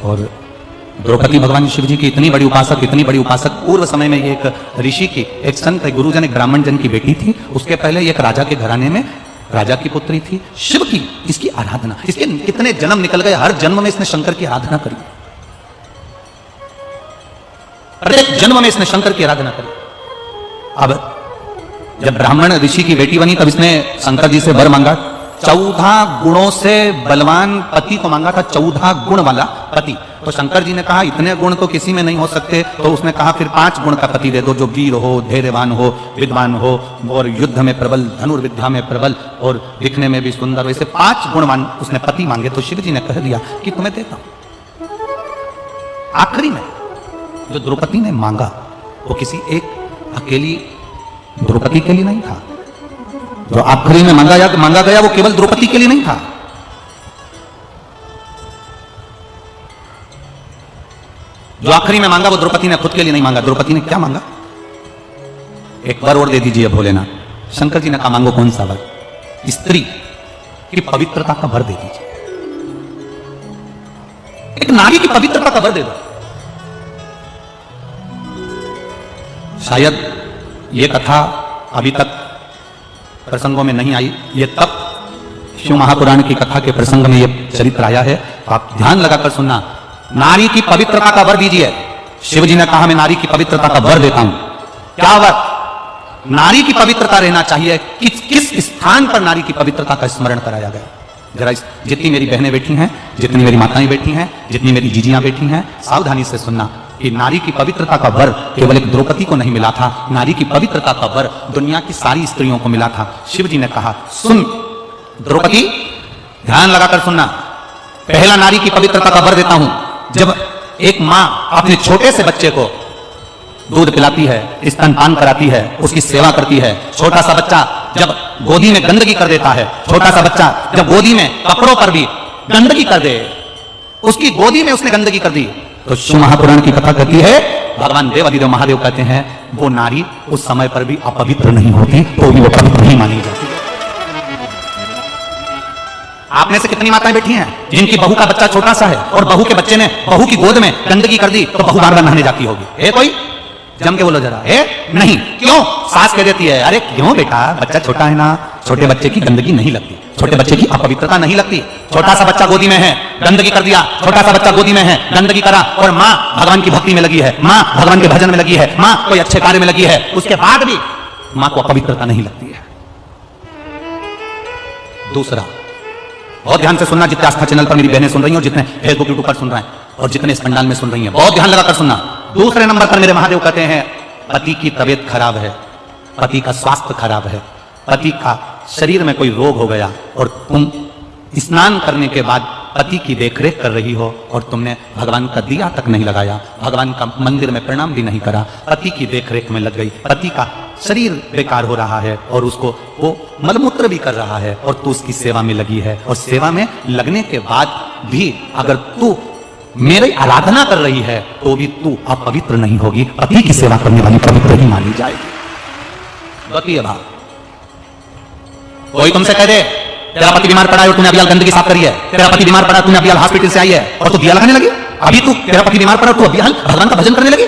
और द्रौपदी भगवान शिव जी की इतनी बड़ी उपासक, पूर्व समय में ये एक ऋषि की, एक संत, एक गुरुजन, एक ब्राह्मण जन की बेटी थी। उसके पहले एक राजा के घराने में राजा की पुत्री थी। शिव की इसकी आराधना, इसके कितने जन्म निकल गए, हर जन्म में इसने शंकर की आराधना करी, प्रत्येक जन्म में इसने शंकर की आराधना करी। अब जब ब्राह्मण ऋषि की बेटी बनी तब इसने शंकर जी से वर मांगा, 14 गुणों से बलवान पति को मांगा था, 14 गुण वाला पति। तो शंकर जी ने कहा इतने गुण तो किसी में नहीं हो सकते, तो उसने कहा फिर 5 गुण का पति दे दो, जो वीर हो, धैर्यवान हो, विद्वान हो, और युद्ध में प्रबल, धनुर्विद्या में प्रबल, और दिखने में भी सुंदर। वैसे 5 गुणवान उसने पति मांगे। तो शिव जी ने कह दिया कि तुम्हें देता हूं। आखिरी में जो द्रौपदी ने मांगा वो किसी एक अकेली द्रौपदी के लिए नहीं था। जो आखिरी में मांगा गया वो केवल द्रौपदी के लिए नहीं था। जो आखिरी में मांगा वो द्रौपदी ने खुद के लिए नहीं मांगा। द्रौपदी ने क्या मांगा? एक वर और दे दीजिए भोलेनाथ। शंकर जी ने कहा मांगो कौन सा वर? स्त्री की पवित्रता का वर दे दीजिए, एक नारी की पवित्रता का वर दे दो। शायद ये कथा अभी तक प्रसंगों में नहीं आई, ये तब शिव महापुराण की कथा के प्रसंग में ये चरित्र आया है। आप ध्यान लगाकर सुनना। नारी की पवित्रता का वर दीजिए। शिव जी ने कहा मैं नारी की पवित्रता का वर देता हूं। क्या वर? नारी की पवित्रता रहना चाहिए। किस स्थान पर नारी की पवित्रता का स्मरण कराया गया? जरा जितनी मेरी बहनें बैठी हैं, जितनी मेरी माताएं बैठी हैं, जितनी मेरी जीजियां बैठी हैं, सावधानी से सुनना कि नारी की पवित्रता का वर केवल एक द्रौपदी को नहीं मिला था। नारी की पवित्रता का वर दुनिया की सारी स्त्रियों को मिला था। शिव जी ने कहा सुन द्रौपदी, ध्यान लगाकर सुनना। पहला नारी की पवित्रता का वर देता हूं। जब एक मां अपने छोटे से बच्चे को दूध पिलाती है, स्तनपान कराती है, उसकी सेवा करती है, छोटा सा बच्चा जब गोदी में गंदगी कर देता है, छोटा सा बच्चा जब गोदी में कपड़ों पर भी गंदगी कर दे, उसकी गोदी में उसने गंदगी कर दी, तो शिव महापुराण की कथा कहती है भगवान देव अधिदेव महादेव कहते हैं वो नारी उस समय पर भी अपवित्र नहीं होती, तो भी वो पवित्र नहीं मानी जाती। आप में से कितनी माताएं बैठी हैं जिनकी बहू का बच्चा छोटा सा है और बहू के बच्चे ने बहू की गोद में गंदगी कर दी, तो बहू बार बार नहाने जाती होगी? है कोई? जम के बोलो जरा। है? नहीं। क्यों? सास कह देती है अरे क्यों बेटा, बच्चा छोटा है ना, छोटे बच्चे की गंदगी नहीं लगती, छोटे बच्चे की अपवित्रता नहीं लगती। छोटा सा बच्चा गोदी में है, गंदगी कर दिया, छोटा सा बच्चा गोदी में है, गंदगी करा, और माँ भगवान की भक्ति में लगी है, माँ भगवान के भजन में लगी है, माँ कोई अच्छे कार्य में लगी है, उसके बाद भी माँ को अपवित्रता नहीं लगती है। दूसरा, बहुत ध्यान से सुनना, जितने आस्था चैनल पर मेरी बहनें सुन रही हैं और जितने फेसबुक यूट्यूब पर सुन रहे हैं और जितने इस पंडाल में सुन रही हैं, बहुत ध्यान लगाकर सुनना। दूसरे नंबर पर मेरे महादेव कहते हैं पति की तबीयत खराब है, पति का स्वास्थ्य खराब है, पति का शरीर में कोई रोग हो गया और तुम स्नान करने के बाद पति की देखरेख कर रही हो और तुमने भगवान का दिया तक नहीं लगाया, भगवान का मंदिर में प्रणाम भी नहीं करा, पति की देखरेख में लग गई, पति का शरीर बेकार हो रहा है और उसको वो मलमूत्र भी कर रहा है और तू उसकी सेवा में लगी है, और सेवा में लगने के बाद भी अगर तू मेरी आराधना कर रही है तो भी तू अपवित्र नहीं होगी, पति की सेवा करने वाली पवित्र ही मानी जाएगी। बतिए भाव। कोई तुमसे कह दे तेरा पति बीमार पड़ा है और तूने अभी गंदगी साफ करी है, तेरा पति बीमार पड़ा, तूने अभी हॉस्पिटल से आई है और तू दिया लगाने लगी, अभी तू तेरा पति बीमार पड़ा तू अभी भगवान का भजन करने लगी।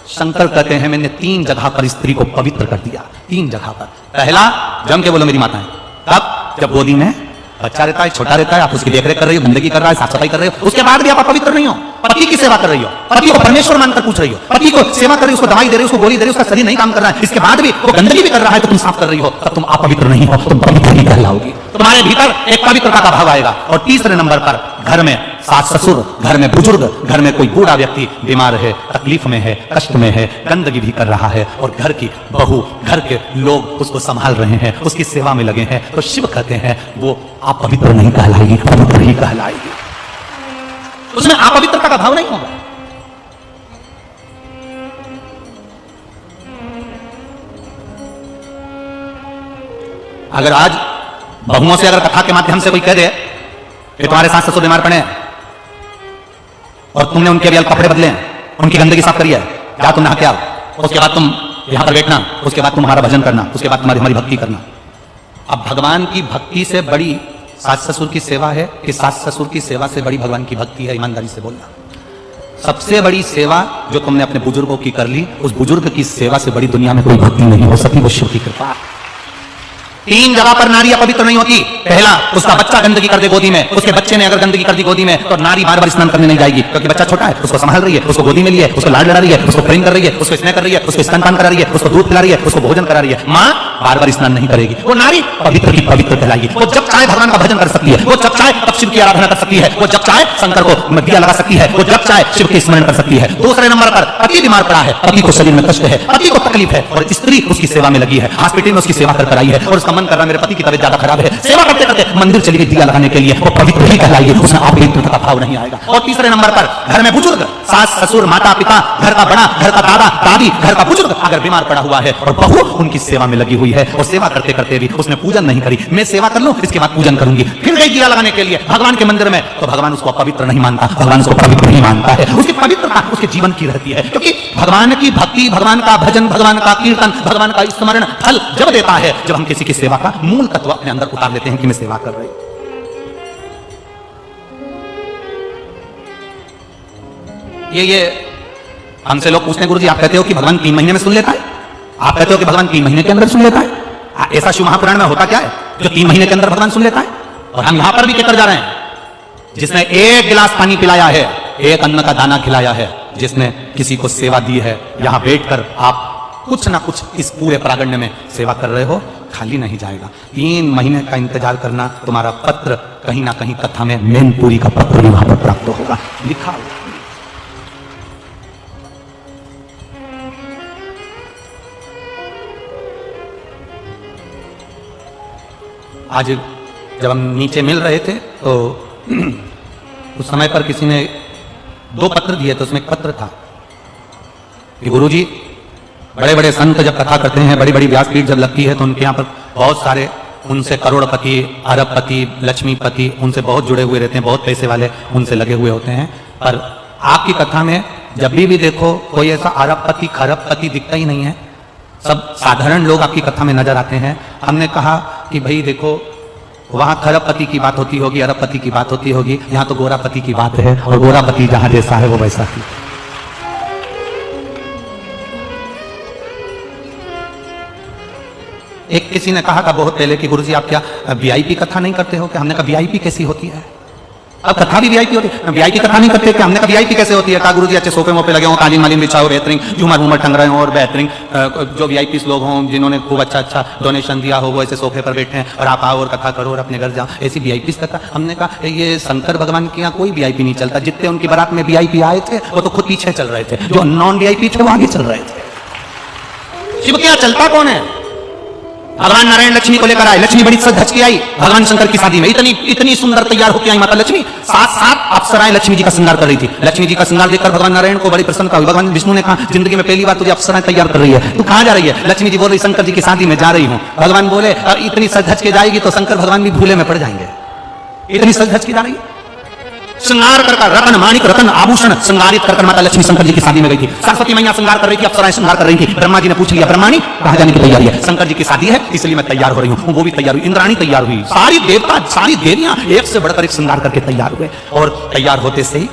शंकर कहते हैं मैंने 3 जगह पर स्त्री को पवित्र कर दिया, 3 जगह पर। पहला, जम के बोलो मेरी माताएं, तब जब गोदी में बच्चा रहता है, छोटा रहता है, आप उसकी देखरेख कर रही हो, गंदगी कर रहा है, साफ सफाई कर रही हो, उसके बाद भी आप अपवित्र नहीं हो। पति की सेवा कर रही हो, पति को परमेश्वर मानकर पूछ रही हो, पति को सेवा कर रही हो, उसको दवाई दे रही हो, उसको गोली दे रही हो, उसका शरीर नहीं काम कर रहा है, इसके बाद भी वो गंदगी भी कर रहा है तो तुम साफ कर रही हो, तब तुम अपवित्र नहीं हो, तुम पवित्र ही कहलाओगी। तुम्हारे भीतर एक पवित्रता का भाव आएगा। और तीसरे नंबर पर घर में सास ससुर, घर में बुजुर्ग, घर में कोई बूढ़ा व्यक्ति बीमार है, तकलीफ में है, कष्ट में है, गंदगी भी कर रहा है और घर की बहू, घर के लोग उसको संभाल रहे हैं, उसकी सेवा में लगे हैं, तो शिव कहते हैं वो आप पवित्र नहीं कहलाएगी, पवित्र ही कहलाएगी। उसमें अपवित्रता का भाव नहीं होगा। अगर आज बहुओं से अगर कथा के माध्यम से कोई कह दे कि तुम्हारे सास ससुर बीमार पड़े हैं और तुमने उनके अभी कपड़े बदले हैं, उनकी गंदगी साफ करी है, क्या तुम नहा के आओ, उसके बाद तुम यहां पर बैठना, उसके बाद तुम हमारा भजन करना, उसके बाद तुम्हारी हमारी भक्ति करना। अब भगवान की भक्ति से बड़ी सास ससुर की सेवा है कि सास ससुर की सेवा से बड़ी भगवान की भक्ति है? ईमानदारी से बोलना। सबसे बड़ी सेवा जो तुमने अपने बुजुर्गों की कर ली, उस बुजुर्ग की सेवा से बड़ी दुनिया में कोई भक्ति नहीं हो सकती, वो शिव की कृपा। 3 जगह पर नारी अपवित्र नहीं होती। पहला, उसका बच्चा गंदगी कर दे गोदी में, उसके बच्चे ने अगर गंदगी कर दी गोदी में तो नारी बार बार स्नान करने नहीं जाएगी, क्योंकि बच्चा छोटा है, उसको संभाल रही है, उसको गोदी में लिए, उसको लाड लड़ा रही है, उसको प्रेम कर रही है, उसको स्नेह कर रही है, उसको स्तनपान करा रही है, उसको दूध पिला रही है, उसको भोजन करा रही है। मां बार बार स्नान नहीं करेगी, वो नारी पवित्र की पवित्र कहलाएगी। वो जब चाहे भगवान का भजन कर सकती है, वो जब चाहे तब शिव की आराधना कर सकती है, वो जब चाहे शंकर को दिया लगा सकती है, वो जब चाहे शिव के स्मरण कर सकती है। दूसरे नंबर पर पति बीमार पड़ा है, पति को शरीर में कष्ट है, पति को तकलीफ है और स्त्री उसकी सेवा में लगी है, हॉस्पिटल में उसकी सेवा कर आई है और उसका मन कर रहा मेरे पति की तबीयत ज्यादा खराब है, सेवा करते करते मंदिर चली गई दिया लगाने के लिए, वो पवित्र ही कहलाएगी, उसमें अपवित्रता का भाव नहीं आएगा। और तीसरे नंबर पर घर में बुजुर्ग, सास ससुर, माता पिता, घर का बड़ा, घर का दादा दादी, घर का बुजुर्ग अगर बीमार पड़ा हुआ है और बहू उनकी सेवा में लगी हुई है और सेवा करते करते भी उसने पूजन नहीं करी, मैं सेवा कर लूं इसके बाद पूजन करूंगी, फिर गई दिया लगाने के लिए भगवान के मंदिर में, तो भगवान उसको अपवित्र नहीं मानता, भगवान उसको पवित्र नहीं मानता है। उसकी पवित्रता उसके जीवन की रहती है, क्योंकि भगवान की भक्ति, भगवान का भजन, भगवान का कीर्तन, भगवान का स्मरण फल जब देता है जब हम किसी की सेवा का मूल तत्व अपने अंदर उतार लेते हैं कि मैं सेवा कर रही हूं। ये हमसे लोग पूछते हैं गुरुजी आप कहते हो कि भगवान 3 महीने में सुन लेता है, आप कहते हो कि भगवान 3 महीने के अंदर सुन लेता है, ऐसा शिव महापुराण में होता क्या है जो 3 महीने के अंदर भगवान सुन लेता है? और हम यहां पर भी कहकर जा रहे हैं, जिसने 1 गिलास पानी पिलाया है, 1 अन्न का दाना खिलाया है, जिसने किसी को सेवा दी है, यहां बैठकर आप कुछ ना कुछ इस पूरे प्रागण्य में सेवा कर रहे हो, खाली नहीं जाएगा। 3 महीने का इंतजार करना, तुम्हारा पत्र कहीं ना कहीं कथा में मैनपुरी का पत्र भी वहां पर प्राप्त होगा, लिखा होगा। आज जब हम नीचे मिल रहे थे तो उस समय पर किसी ने 2 पत्र दिए, तो उसमें एक पत्र था कि गुरुजी बड़े बड़े संत जब कथा करते हैं, बड़ी बड़ी व्यासपीठ जब लगती है तो उनके यहाँ पर बहुत सारे उनसे करोड़पति, अरबपति, लक्ष्मीपति उनसे बहुत जुड़े हुए रहते हैं, बहुत पैसे वाले उनसे लगे हुए होते हैं, पर आपकी कथा में जब भी देखो कोई ऐसा अरबपति खरबपति दिखता ही नहीं है, सब साधारण लोग आपकी कथा में नजर आते हैं। हमने कहा कि भाई देखो वहां खरबपति की बात होती होगी, अरबपति की बात होती होगी, यहां तो गोरापति की बात है और गोरापति जहां जैसा है वो वैसा ही। एक किसी ने कहा था बहुत पहले कि गुरुजी आप क्या वीआईपी कथा नहीं करते हो? कि हमने कहा वीआईपी कैसी होती है? अब कथा भी वीआईपी होती है, वीआईपी कथा नहीं करते? कि हमने कहा वीआईपी कैसे होती है? कहा गुरुजी अच्छे सोफे मोफे लगे हो, कालीन मालीन बिछा हो, बेहतरीन झूमर वूमर टंग रहे हो और बेहतरीन जो वीआईपी लोग हों जिन्होंने खूब अच्छा डोनेशन दिया हो वो ऐसे सोफे पर बैठे हैं और आप आओ और कथा करो और अपने घर जाओ, ऐसी वीआईपी कथा। हमने कहा ये शंकर भगवान के यहाँ कोई वीआईपी नहीं चलता, जितने उनकी बारात में वीआईपी आए थे वो तो खुद पीछे चल रहे थे, जो नॉन वीआईपी थे वो आगे चल रहे थे। शिव के यहाँ चलता कौन है? भगवान नारायण लक्ष्मी को लेकर आए, लक्ष्मी बड़ी सज धज के आई भगवान शंकर की शादी में, इतनी सुंदर तैयार होकर आई माता लक्ष्मी, 7 अप्सराएं लक्ष्मी जी का श्रृंगार कर रही थी। लक्ष्मी जी का श्रृंगार देखकर भगवान नारायण को बड़ी प्रसन्नता हुई। भगवान विष्णु ने कहा जिंदगी में पहली बार तुझे अप्सराएं तैयार कर रही है, तू कहां जा रही है? लक्ष्मी जी बोल रही शंकर जी की शादी में जा रही हूं। भगवान बोले इतनी सज धज के जाएगी तो शंकर भगवान भी भूले में पड़ जाएंगे, इतनी सज धज के जा रही है। श्रृंगार कर रतन माणिक रतन आभूषण श्रृंगारित कर माता लक्ष्मी शंकर जी की शादी में गई थी। सरस्वती मैया श्रृंगार कर रही थी, अप्सराएं श्रृंगार कर रही थी। ब्रह्मा जी ने पूछ लिया ब्रह्माणी कहां जाने की तैयारी है? शंकर जी की शादी है इसलिए मैं तैयार हो रही हूं। वो भी तैयार हुई, इंद्राणी तैयार हुई, सारी देवता सारी देवियां एक से बढ़कर एक श्रृंगार करके तैयार हुए। और तैयार होते से ही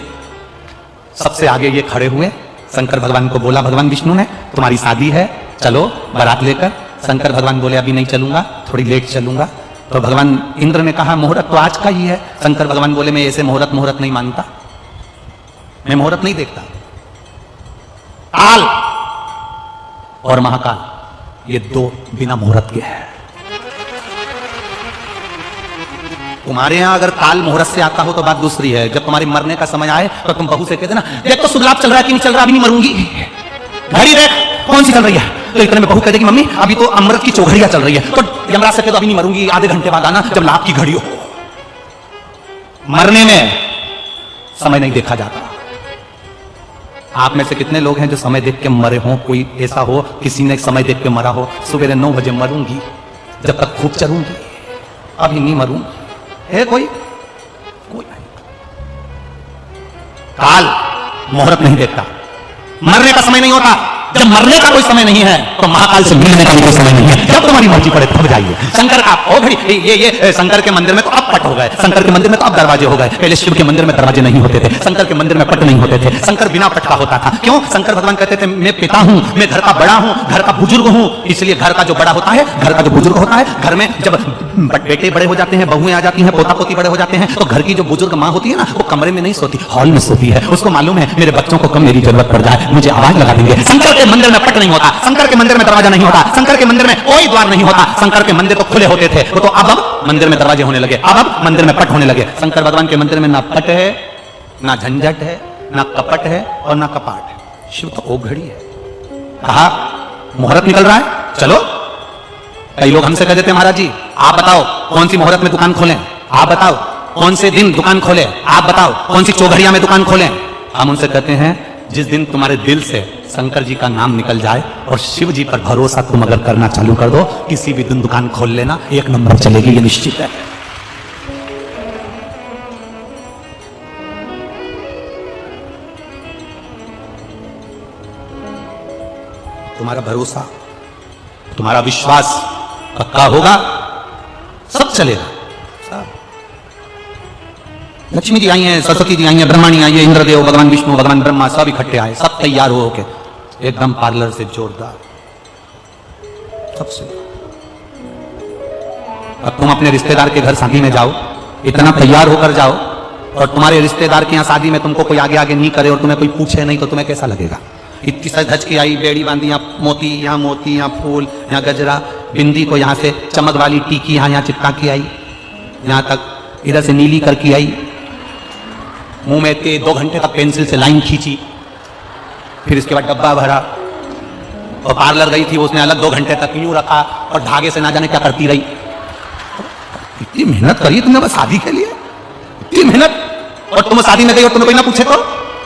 सबसे आगे ये खड़े हुए, शंकर भगवान को बोला भगवान विष्णु ने तुम्हारी शादी है चलो बारात लेकर। शंकर भगवान बोले अभी नहीं चलूंगा, थोड़ी लेट चलूंगा। तो भगवान इंद्र ने कहा मुहूर्त तो आज का ही है। शंकर भगवान बोले मैं ऐसे मुहूर्त मुहूर्त नहीं मानता, मैं मुहूर्त नहीं देखता। काल और महाकाल ये दो बिना मुहूर्त के हैं। तुम्हारे यहां अगर काल मुहूर्त से आता हो तो बात दूसरी है। जब तुम्हारे मरने का समय आए तो तुम बहू से कहते ना, देख तो सुगलाब चल रहा है कि नहीं चल रहा, अभी नहीं मरूंगी, घड़ी देख कौन सी चल रही है। तो इतने में बहू कहती कि मम्मी अभी तो अमृत की चौघड़ियां चल रही है। तो यमराज से कहते अभी नहीं मरूंगी, आधे घंटे बाद आना जब लाभ की घड़ी हो। मरने में समय नहीं देखा जाता। आप में से कितने लोग हैं जो समय देख के मरे हों? कोई ऐसा हो किसी ने समय देख के मरा हो, सुबह 9 बजे मरूंगी, जब तक खूब चलूंगी, अभी नहीं मरूंगी। है कोई? कोई नहीं। काल मुहूर्त नहीं देखता। मरने का समय नहीं होता। जब मरने का कोई समय नहीं है तो महाकाल से मिलने का भी कोई समय नहीं है। जब तुम्हारी मर्जी पड़े तब जाइए। शंकर का ओ घड़ी ये शंकर के मंदिर में तो अब पट हो गए, शंकर के मंदिर में तो अब दरवाजे हो गए। पहले शिव के मंदिर में दरवाजे नहीं होते थे, शंकर के मंदिर में पट नहीं होते थे। शंकर बिना पट का होता था। क्यों? शंकर भगवान कहते थे मैं पिता हूं, मैं घर का बड़ा हूं, घर का बुजुर्ग हूं। इसलिए घर का जो बड़ा होता है, घर का जो बुजुर्ग होता है, घर में जब बेटे बड़े हो जाते हैं, बहुएं आ जाती हैं, पोता पोती बड़े हो जाते हैं, तो घर की जो बुजुर्ग माँ होती है ना, वो कमरे में नहीं सोती, हॉल में सोती है। उसको मालूम है मेरे बच्चों को कब मेरी जरूरत पड़ जाए मुझे आवाज लगा देंगे। शंकर के मंदिर में पट नहीं होता, शंकर के मंदिर में दरवाजा नहीं होता, शंकर के मंदिर में कोई द्वार नहीं होता। शंकर के मंदिर तो खुले होते थे, वो तो अब मंदिर में दरवाजे होने लगे, अब मंदिर में पट होने लगे। शंकर भगवान के मंदिर में ना पट है, ना झंझट है, ना कपट है और ना कपाट है। शिव तो ओ घड़ी है। कहा मुहूर्त निकल रहा है, चलो। कई लोग हमसे कह देते हैं महाराज जी आप बताओ कौन सी मुहूर्त में दुकान खोलें, आप बताओ कौन से दिन दुकान खोलें, आप बताओ कौन सी चौघड़िया में दुकान खोलें। हम उनसे कहते हैं जिस दिन तुम्हारे दिल से शंकर जी का नाम निकल जाए और शिव जी पर भरोसा तुम अगर करना चालू कर दो, किसी भी दिन दुकान खोल लेना, 1 नंबर चलेगी, ये निश्चित है। तुम्हारा भरोसा, तुम्हारा विश्वास पक्का होगा, सब चलेगा। सब लक्ष्मी जी आई हैं, सरस्वती जी आई हैं, ब्रह्माणी आई है, इंद्रदेव, भगवान विष्णु, भगवान ब्रह्मा सब इकट्ठे आए, सब तैयार हो के एकदम पार्लर से जोरदार सबसे। अब तुम अपने रिश्तेदार के घर शादी में जाओ, इतना तैयार होकर जाओ और तुम्हारे रिश्तेदार के यहाँ शादी में तुमको कोई आगे आगे नहीं करे और तुम्हें कोई पूछे नहीं, तो तुम्हें कैसा लगेगा? इतनी सज धज के आई, बेड़ी बांधी, यहाँ मोती, यहाँ फूल, यहाँ गजरा, बिंदी को यहाँ से चमक वाली टीकी यहाँ चिपका के आई, यहाँ तक इधर से नीली करके आई, मुंह में 2 घंटे तक पेंसिल से लाइन खींची, फिर इसके बाद डब्बा भरा और पार्लर गई थी, उसने अलग 2 घंटे तक यूं रखा और धागे से ना जाने क्या करती रही। इतनी मेहनत करी तुमने बस शादी के लिए, इतनी मेहनत, और तुम शादी में गई और तुम्हें कोई ना पूछे तो,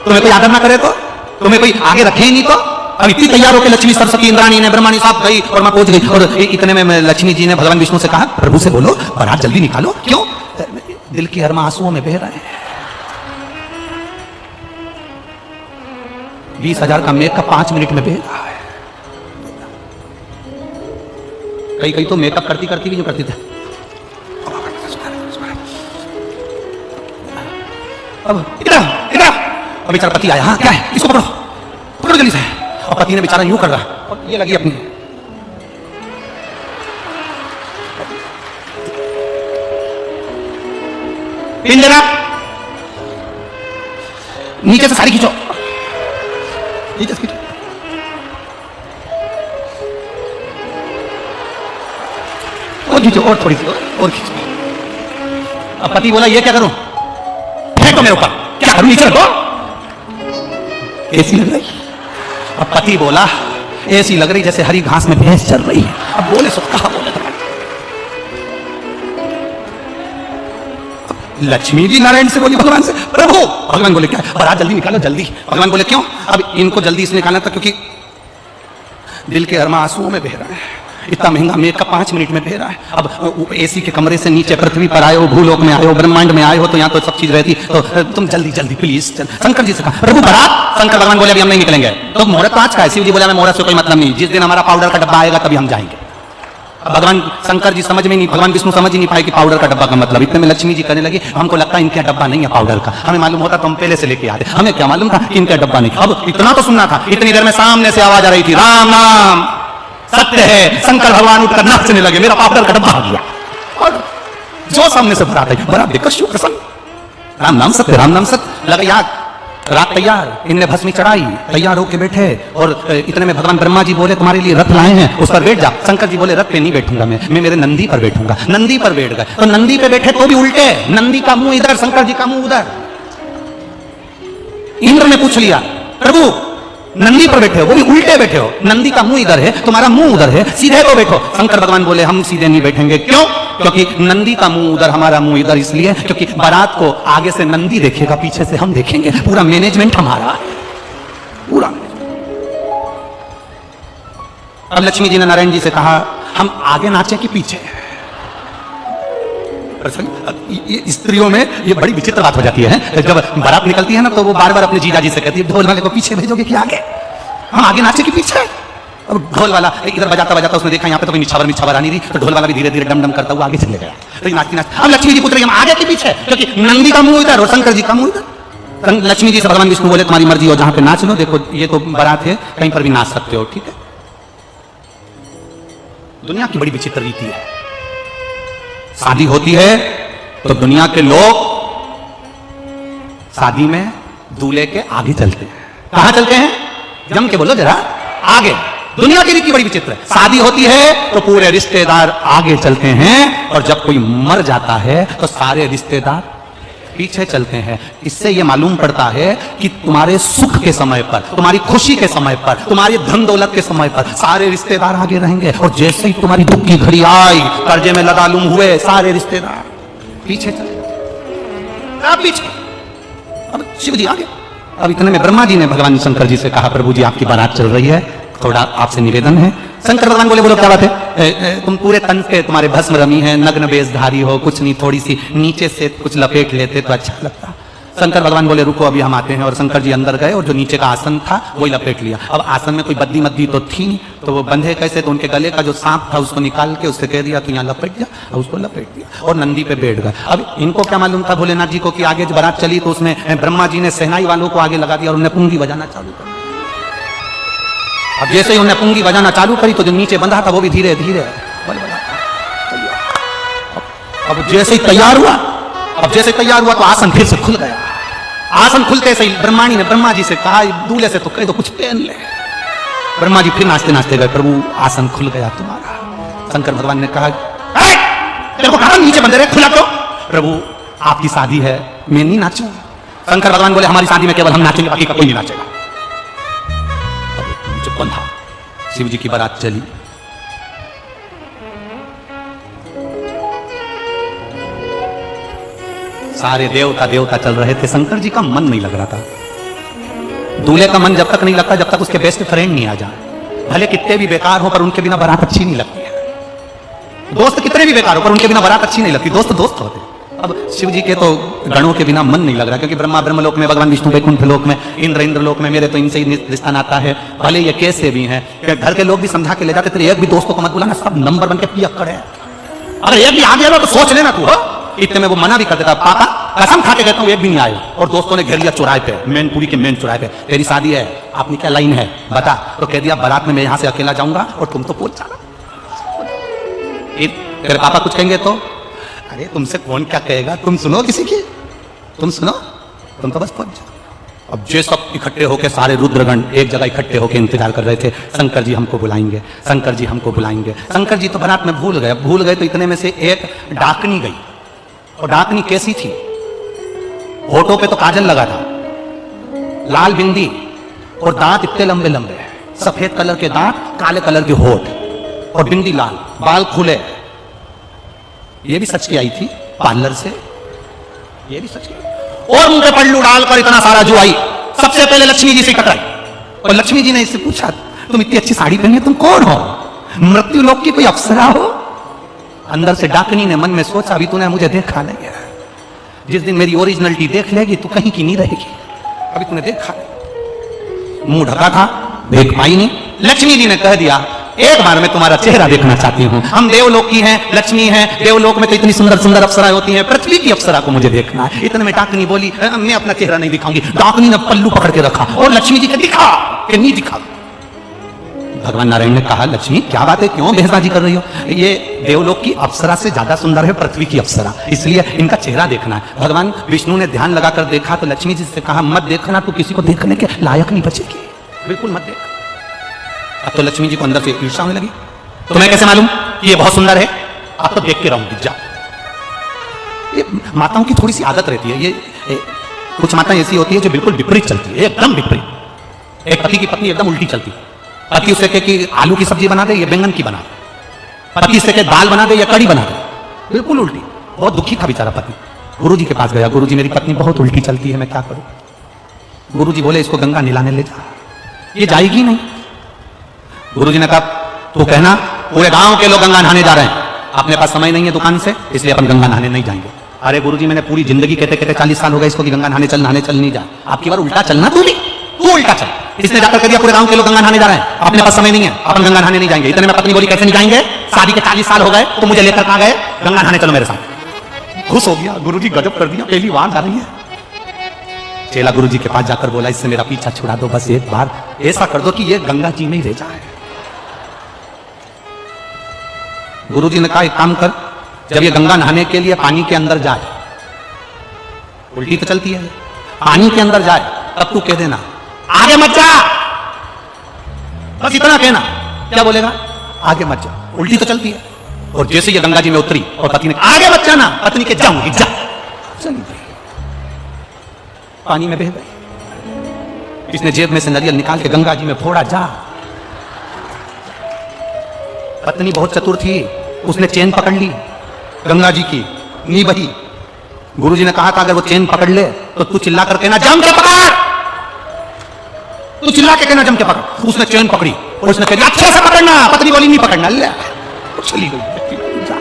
तुम्हें कोई आदर ना करे तो, तुम्हें कोई आगे रखे ही नहीं तो। अब इतनी तैयार होकर लक्ष्मी, सरस्वती, इंद्राणी ने, ब्रह्माणी साहब गई और मैं पहुंच गई। और इतने में लक्ष्मी जी ने भगवान विष्णु से कहा प्रभु से बोलो बारात जल्दी निकालो। क्यों? दिल की हरमा आंसुओं में बह रहे हैं। 20,000 का मेकअप 5 मिनट में बह रहा है। कई तो मेकअप करती करती भी जो करती थे। अब इधर अब बेचारा पति आया, हाँ क्या है, इसको पकड़ो, पकड़ो जल्दी से। और पति ने बेचारा यूं कर रहा है और ये लगी अपनी, पिन देना, नीचे से साड़ी खींचो, नीचे से खींचो। और खींचो, और थोड़ी सी और खींचो। अब पति बोला ये क्या करूं? फेंको मेरे ऊपर, क्या करूं, नीचे रखो। ऐसी लग रही। अब पति बोला ऐसी लग रही जैसे हरी घास में भैंस चल रही है। अब बोले सो कहा बोले तो लक्ष्मी जी नारायण से बोली भगवान से, प्रभु। भगवान बोले क्या? बारात जल्दी निकालो, जल्दी। भगवान बोले क्यों? अब इनको जल्दी इसलिए निकालना था क्योंकि दिल के अरमा आंसुओं में बह रहा है। इतना महंगा मेकअप 5 मिनट में बह रहा है। अब एसी के कमरे से नीचे पृथ्वी पर आए हो, भूलोक में आए हो, ब्रह्मांड में आए हो, तो यहाँ तो सब चीज रहती, तो तुम जल्दी जल्दी प्लीज। शंकर जी से कहा प्रभु बारात। शंकर भगवान बोले अभी हम नहीं निकलेंगे। तो मुहूर्त तो आज का है। शिव जी बोले मुहूर्त से कोई मतलब नहीं, जिस दिन हमारा पाउडर का डब्बा आएगा तभी हम जाएंगे। भगवान शंकर जी समझ में नहीं, भगवान विष्णु समझ ही नहीं पाए कि पाउडर का डब्बा का मतलब। इतने में लक्ष्मी जी कहने लगी हमको लगता है इनका डब्बा नहीं है पाउडर का, हमें मालूम होता तो हम पहले से लेके आते, हमें क्या मालूम था कि इनका डब्बा नहीं। अब इतना तो सुनना था। इतनी देर में सामने से आवाज आ रही थी, राम नाम सत्य है। शंकर भगवान उठकर नाचने लगे, मेरा पाउडर का डब्बा आ गया। जो सामने से बारात आई, बारात देखकर शिव प्रसन्न। राम नाम सत्य, राम नाम सत्य। लगा याद, रात तैयार, इनने भस्मी चढ़ाई, तैयार होके बैठे और इतने में भगवान ब्रह्मा जी बोले तुम्हारे लिए रथ लाए हैं, उस पर बैठ जा। शंकर जी बोले रथ पे नहीं बैठूंगा, मैं मेरे नंदी पर बैठूंगा। नंदी पर बैठ गए, तो नंदी पे बैठे तो भी उल्टे, नंदी का मुंह इधर, शंकर जी का मुंह उधर। इंद्र ने पूछ लिया प्रभु नंदी पर बैठे हो, वो भी उल्टे बैठे हो, नंदी का मुंह इधर है, तुम्हारा मुंह उधर है, सीधे तो बैठो। शंकर भगवान बोले हम सीधे नहीं बैठेंगे। क्यों? क्योंकि नंदी का मुंह उधर, हमारा मुंह इधर, इसलिए क्योंकि बारात को आगे से नंदी देखेगा, पीछे से हम देखेंगे। पूरा मैनेजमेंट हमारा है, पूरा। अब लक्ष्मी जी ने नारायण जी से कहा हम आगे नाचे कि पीछे? स्त्रियों में ये बड़ी विचित्र बात हो जाती है, जब बारात निकलती है ना तो वो बार बार अपने जीजा जी से कहती है ढोल वाले को पीछे भेजोगे कि आगे? हम आगे नाचे कि पीछे? अब ढोल वाला इधर बजाता बजाता उसने देखा यहाँ पे तो कोई निछावर आ नहीं रही, तो ढोल वाला भी धीरे धीरे डम डम करता हुआ आगे चले गया। तो नाचती नाचती अब लक्ष्मी जी पूछ रही हम आगे कि पीछे, क्योंकि नंदी का मुंह इधर और शंकर जी का मुंह इधर। लक्ष्मी जी से भगवान विष्णु बोले तुम्हारी मर्जी हो, जहां पे नाच लो, देखो ये तो बारात है, कहीं पर भी नाच सकते हो, ठीक है। दुनिया की बड़ी विचित्र रीति है, शादी होती है तो दुनिया के लोग शादी में दूल्हे के आगे चलते हैं। कहां चलते हैं? जम के बोलो जरा, आगे। दुनिया की रीति बड़ी विचित्र है, शादी होती है तो पूरे रिश्तेदार आगे चलते हैं, और जब कोई मर जाता है तो सारे रिश्तेदार पीछे चलते हैं। इससे यह मालूम पड़ता है कि तुम्हारे सुख के समय पर, तुम्हारी खुशी के समय पर, तुम्हारी धन दौलत के समय पर सारे रिश्तेदार आगे रहेंगे, और जैसे ही तुम्हारी दुख की घड़ी आई, कर्जे में लदालूम हुए, सारे रिश्तेदार पीछे चले, पीछे। अब शिव जी आगे। अब इतने में ब्रह्मा जी ने भगवान शंकर जी से कहा प्रभु जी आपकी बारात चल रही है, थोड़ा आपसे निवेदन है। शंकर भगवान बोले बोलो क्या बात है? तुम पूरे तन पे तुम्हारे भस्म रमी है, नग्न वेशधारी हो, कुछ नहीं थोड़ी सी नीचे से कुछ लपेट लेते तो अच्छा लगता। शंकर भगवान बोले रुको अभी हम आते हैं, और शंकर जी अंदर गए और जो नीचे का आसन था वही लपेट लिया। अब आसन में कोई बद्दी मद्दी तो थी नहीं, तो वो बंधे कैसे? तो उनके गले का जो सांप था उसको निकाल के उससे कह दिया तो यहाँ लपेट जा, और उसको लपेट दिया और नंदी पे बैठ गए। अब इनको क्या मालूम था भोलेनाथ जी को कि आगे जब बारात चली तो उसमें ब्रह्मा जी ने सहनाई वालों को आगे लगा दिया और उन्हें पुंगी बजाना चालू कर। अब जैसे ही उन्हें पुंगी बजाना चालू करी तो जो नीचे बंधा था वो भी धीरे धीरे अब जैसे ही तैयार हुआ तो आसन फिर से खुल गया। आसन खुलते से ही ब्रह्माणी ने ब्रह्मा जी से कहा दूल्हे से तो कह दो कुछ पहन ले। ब्रह्मा जी फिर नाचते नाचते गए, प्रभु आसन खुल गया तुम्हारा। शंकर भगवान ने कहा तेरे को कहा नीचे बंधे रहे, खुला क्यों? प्रभु आपकी शादी है, मैं नहीं नाचूं। शंकर भगवान बोले हमारी शादी में केवल हम नाचेंगे, बाकी का कोई नहीं नाचेगा। नीचे बंधा, शिव जी की बारात चली। सारे देवता चल रहे थे, शंकर जी का मन नहीं लग रहा था। दूल्हे का मन जब तक नहीं लगता जब तक उसके बेस्ट फ्रेंड नहीं आ जाए। भले कितने भी बेकार हो पर उनके बिना बारात अच्छी नहीं लगती है। दोस्त कितने भी बेकार हो पर उनके बिना बारात अच्छी नहीं लगती। दोस्त दोस्त होते। अब शिव जी के तो गणों के बिना मन नहीं लग रहा, क्योंकि ब्रह्मा ब्रह्मलोक में, भगवान विष्णु वैकुंठ लोक में, इंद्र लोक में, मेरे तो इनसे ही रिश्ता नाता है। भले ये कैसे भी हैं, घर के लोग भी समझा के ले जाते थे एक भी दोस्तों को मत बुलाना, सब नंबर बन के पियक्कड़ है। अगर एक भी आ गया तो सोच लेना तू। इतने में वो मना भी कर देता, पापा कसम खा के कहता हूं एक भी नहीं आए। और दोस्तों ने घेर लिया चौराहे पे, मेनपुरी के मेन चौराहे पे, तेरी शादी है, आपने क्या लाइन है बता। तो कह दिया बारात में मैं यहां से अकेला जाऊंगा और तुम तो पहुंच जाना। तेरे पापा कुछ कहेंगे तो अरे तुमसे कौन क्या कहेगा, तुम सुनो किसी की, तुम सुनो, तुम तो बस पहुंच जाओ। अब जो सब इकट्ठे होके सारे रुद्रगण एक जगह इकट्ठे होके इंतजार कर रहे थे, शंकर जी हमको बुलाएंगे, शंकर जी हमको बुलाएंगे। शंकर जी तो बारात में भूल गए। तो इतने में से एक डाकनी गई, और डाकनी कैसी थी? होठों पे तो काजल लगा था, लाल बिंदी, और दांत इतने लंबे लंबे, सफेद कलर के दांत, काले कलर के होठ, और बिंदी लाल, बाल खुले। ये भी सच की आई थी पार्लर से, ये भी सच की। और मुंह पे पल्लू डालकर इतना सारा जो आई, सबसे पहले लक्ष्मी जी से टकराई। और लक्ष्मी जी ने इससे पूछा तुम इतनी अच्छी साड़ी पहनी है, तुम कौन हो? मृत्यु लोक की कोई अप्सरा हो? अंदर से डाकनी ने मन में सोचा अभी तूने मुझे देखा नहीं है, जिस दिन मेरी ओरिजिनलिटी देख लेगी तू कहीं की नहीं रहेगी, अभी तूने देखा नहीं। मुंह ढका था, देख पाई नहीं। लक्ष्मी जी ने कह दिया एक बार मैं तुम्हारा चेहरा देखना चाहती हूँ, हम देवलोक की हैं, लक्ष्मी हैं, देवलोक में तो इतनी सुंदर सुंदर अप्सराएं होती हैं, पृथ्वी की अप्सरा को मुझे देखना है। इतने में डाकनी बोली मैं अपना चेहरा नहीं दिखाऊंगी। डाकनी ने पल्लू पकड़ के रखा और लक्ष्मी जी को दिखा कि नहीं दिखा। भगवान नारायण ने कहा, लक्ष्मी क्या बात है, क्यों बहसबाजी कर रही हो? ये देवलोक की अप्सरा से ज्यादा सुंदर है पृथ्वी की अप्सरा, इसलिए इनका चेहरा देखना है। भगवान विष्णु ने ध्यान लगाकर देखा तो लक्ष्मी जी से कहा, मत देखना, तू किसी को देखने के लायक नहीं बचेगी, बिल्कुल मत देख। अब तो लक्ष्मी जी को अंदर से ईर्ष्या होने लगी, तुम्हें कैसे मालूम कि ये बहुत सुंदर है? अब तो देख के रहूंगी, जा। ये माताओं की थोड़ी सी आदत रहती है, ये कुछ माताएं ऐसी होती है जो बिल्कुल विपरीत चलती है, एकदम विपरीत। एक पति की पत्नी एकदम उल्टी चलती है। पति उससे कहे कि आलू की सब्जी बना दे, ये बैंगन की बना दे। पति से कहे दाल बना दे या कड़ी बना दे, बिल्कुल उल्टी। बहुत दुखी था बेचारा पति। गुरुजी के पास गया, गुरुजी मेरी पत्नी बहुत उल्टी चलती है, मैं क्या करूं? गुरुजी बोले, इसको गंगा नहलाने ले जा। ये जाएगी नहीं। गुरुजी ने कहा, तू कहना पूरे गांव के लोग गंगा नहाने जा रहे हैं, अपने पास समय नहीं है दुकान से, इसलिए अपन गंगा नहाने नहीं जाएंगे। अरे गुरुजी, मैंने पूरी जिंदगी कहते कहते 40 साल हो गए इसको कि गंगा नहाने चल नहीं जा। आपकी बार उल्टा चलना, तू उल्टा चल। इसने जाकर कह दिया पूरे गांव के लोग गंगा नहाने जा रहे हैं, अपने पास समय नहीं है, अपन गंगा नहाने नहीं जाएंगे। इतने में पत्नी बोली, कैसे नहीं जाएंगे? शादी के 40 साल हो गए तो मुझे लेकर कहां गए? गंगा नहाने चलो मेरे साथ। खुश हो गया, गुरुजी गजब कर दिया, पहली बार जा रही है। चेला गुरुजी के पास जाकर बोला, इससे मेरा पीछा छुड़ा दो, बस एक बार ऐसा कर दो कि ये गंगा जी में ही रह जाए। गुरुजी ने कहा, एक काम कर, जब ये गंगा नहाने के लिए पानी के अंदर जाए, उल्टी तो चलती है, पानी के अंदर जाए, तब तू कह देना, आगे मत जा। बस इतना कहना। क्या बोलेगा? आगे मत जा। उल्टी तो चलती है। और जैसे ये गंगा जी में उतरी और पति ने आगे मत जाना, पत्नी के जाऊंगी, जा। चली गई, पानी में बह गई। इसने जेब में से नारियल निकाल के गंगा जी में फोड़ा, जा। पत्नी बहुत चतुर थी, उसने चेन पकड़ ली गंगा जी की, नी बही। गुरुजी ने कहा था, अगर वो चेन पकड़ ले तो तू चिल्ला कर कहना, जम के पकड़। तू चिल्ला के कहना, जम के पकड़। उसने चेन पकड़ी और उसने कह दिया, अच्छे से पकड़ना। पत्नी बोली, नहीं पकड़ना। ले चली गई, जा,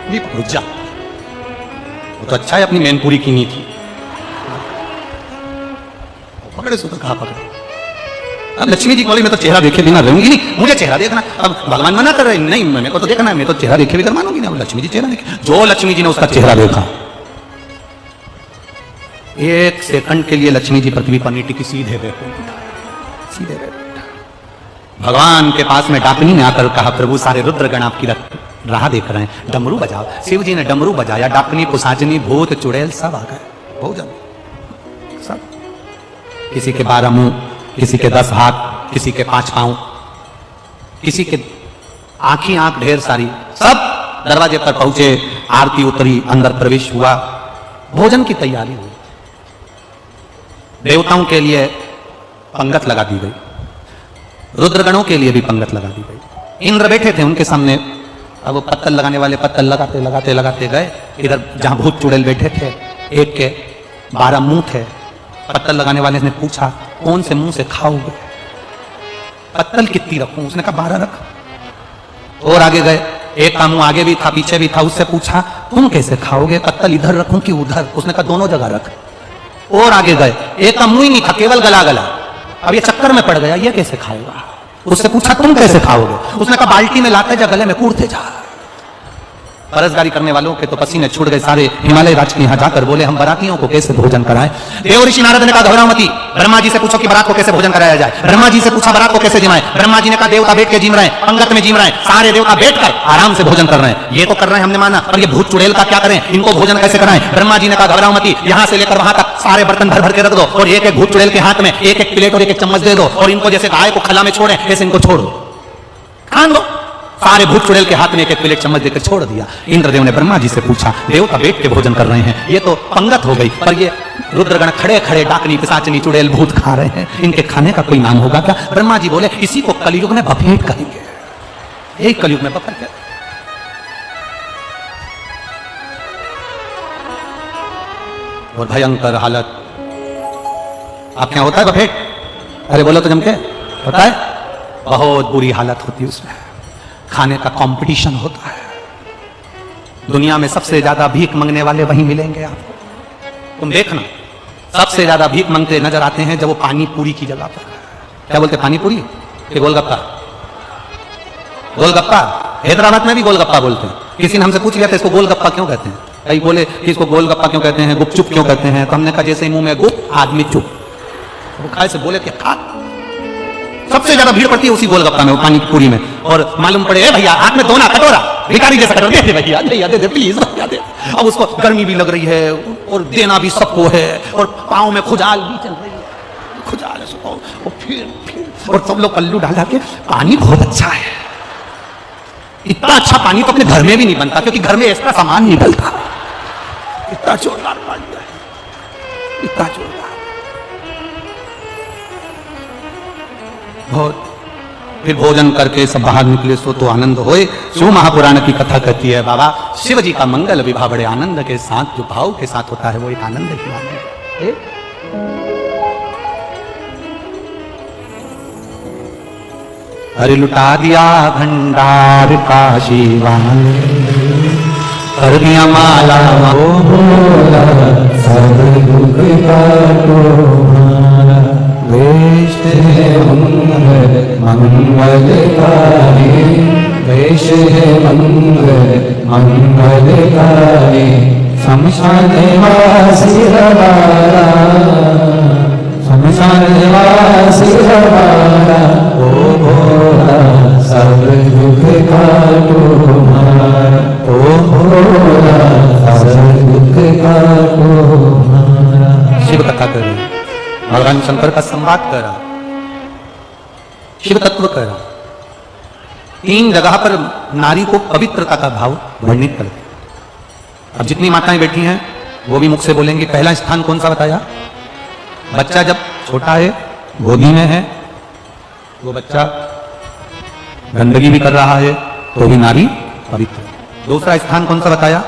नहीं पकड़ो, जा। वो तो अच्छा है अपनी मैनपुरी की नहीं थी, पकड़े सो तो कहा पकड़े। अब लक्ष्मी जी बोली, मैं तो चेहरा देखे बिना रहूंगी नहीं, मुझे चेहरा देखना। अब भगवान मना कर रहे, नहीं मेरे को तो देखना है, मैं तो चेहरा देखे बिना मानूंगी ना। लक्ष्मी जी चेहरा देखे, जो लक्ष्मी जी ने उसका चेहरा देखा, एक सेकंड के लिए लक्ष्मी जी पृथ्वी पर नहीं टिकी, सीधे बैठे, सीधे बैठे। भगवान के पास में डाकनी ने आकर कहा, प्रभु सारे रुद्रगण आपकी राह देख रहे हैं, डमरू बजाओ। शिव जी ने डमरू बजाया, डाकनी, पुसाचनी, भूत, चुड़ैल सब आ गए, बहुजन सब। किसी के 12 मुंह, किसी के 10 हाथ, किसी के 5 पांव, किसी के आंखी आंख ढेर सारी, सब दरवाजे पर पहुंचे। आरती उतरी, अंदर प्रवेश हुआ, भोजन की तैयारी हुई। देवताओं के लिए पंगत लगा दी गई, रुद्रगणों के लिए भी पंगत लगा दी गई। इंद्र बैठे थे उनके सामने। अब वो पत्तल लगाने वाले पत्तल लगाते लगाते लगाते गए। इधर जहां भूत चुड़ैल बैठे थे, एक के 12 मुंह थे। पत्तल लगाने वाले ने पूछा, कौन से मुंह से खाओगे? पत्तल कितनी रखूं? उसने कहा 12 रख। और आगे गए, एक का मुंह आगे भी था पीछे भी था, उससे पूछा, तुम कैसे खाओगे? पत्तल इधर रखूं कि उधर? उसने कहा दोनों जगह रख। और आगे गए, एक का मुंह ही नहीं था, केवल गला गला। अब ये चक्कर में पड़ गया, ये कैसे खाएगा? उससे पूछा, तुम कैसे खाओगे? उसने कहा बाल्टी में लाते जा, गले में कूदते जा। परसगारी करने वालों के तो पसीने छूट गए सारे। हिमालय राज के यहाँ जाकर बोले, हम बरातियों को कैसे भोजन कराएं? देव ऋषि नारद ने कहा, घबराओ मती, ब्रह्मा जी से पूछो कि बारात को कैसे भोजन कराया जाए। ब्रह्मा जी से पूछा, बारात को कैसे जिमाएं? ब्रह्मा जी ने कहा, देवता बैठ के जिम रहे हैं, पंगत में जिम रहे हैं, सारे देवता बैठकर आराम से भोजन कर रहे हैं। ये तो कर रहे हैं, हमने माना, पर ये भूत चुड़ैल का क्या करें? इनको भोजन कैसे कराएं? ब्रह्मा जी ने कहा, घबराओ मती, यहाँ से लेकर वहां तक सारे बर्तन भर भर के रख दो, और एक एक भूत चुड़ैल के हाथ में एक एक प्लेट और एक एक चम्मच दे दो, और इनको जैसे गाय को खला में छोड़े ऐसे इनको छोड़ दो, खान लो। सारे भूत चुड़ैल के हाथ में एक एक प्लेट चम्मच देकर छोड़ दिया। इंद्रदेव ने ब्रह्मा जी से पूछा, देवता बैठ के भोजन कर रहे हैं, ये तो पंगत हो गई, पर ये रुद्रगण खड़े खड़े डाकनी, पिशाचनी, चुड़ैल, भूत खा रहे हैं, इनके खाने का कोई नाम होगा क्या? ब्रह्मा जी बोले, इसी को कलयुग में बफेट कहेंगे, यही कलयुग में बफेट। और भयंकर हालत। आपके यहां होता है बफेट? अरे बोलो तो जम के होता है। बहुत बुरी हालत होती है उसमें, खाने का कंपटीशन होता है। दुनिया में सबसे ज्यादा भीख मांगने वाले वहीं मिलेंगे आपको। तुम देखना, सबसे ज्यादा भीख मांगते नजर आते हैं जब वो पानी पूरी की जगह पर। क्या बोलते, पानी पूरी कि गोलगप्पा? गोलगप्पा, हैदराबाद में भी गोलगप्पा बोलते हैं। किसी ने हमसे पूछ लिया था, इसको गोलगप्पा क्यों कहते हैं? कई बोले कि इसको गोलगप्पा क्यों कहते हैं, गुपचुप क्यों कहते हैं? तो हमने कहा, जैसे मुंह में गुप, आदमी चुप। वो खाए से बोले कि खा, सबसे ज्यादा भीड़ पड़ती है उसी गोलगप्पा में, वो पानी की पूरी में। और मालूम पड़े भैया हाथ में धोना कटोरा, भिखारी जैसा कटोरा दे दे भैया, भैया दे दे प्लीज भैया दे। अब उसको गर्मी भी लग रही है और देना भी सबको है, और पाँव में खुजाल भी चल रही है, खुजाल है सबको। और फिर और सब लोग पल्लू डाल के, पानी बहुत अच्छा है, इतना अच्छा पानी तो अपने घर में भी नहीं बनता, क्योंकि घर में ऐसा सामान नहीं बनता। इतना जोरदार पानी है, इतना जोरदार, बहुत। फिर भोजन करके सब बाहर निकले, सो तो आनंद होए। शिव महापुराण की कथा कहती है बाबा, शिव जी का मंगल विवाह बड़े आनंद के साथ, जो भाव के साथ होता है वो एक आनंद ही आनंद है। अरे लुटा दिया भंडार काशी वाले, कर दिया माला वो भोला, सब दुख काटो हमारा, वेश है मंगलकारी, वेश है मंगलकारी, शमशान वासी हमारा, शमशान वासी हमारा, ओ भोला सब दुख काटो हमारा, ओ भोला सब दुख काटो हमारा। शिव कथा कर रही, भगवान शंकर का संवाद कर रहा, शिव तत्व कर रहा। 3 जगह पर नारी को पवित्रता का भाव वर्णित करते। अब जितनी माताएं बैठी हैं वो भी मुख से बोलेंगे। पहला स्थान कौन सा बताया? बच्चा जब छोटा है, गोदी में है, वो बच्चा गंदगी भी कर रहा है तो भी नारी पवित्र। दूसरा स्थान कौन सा बताया?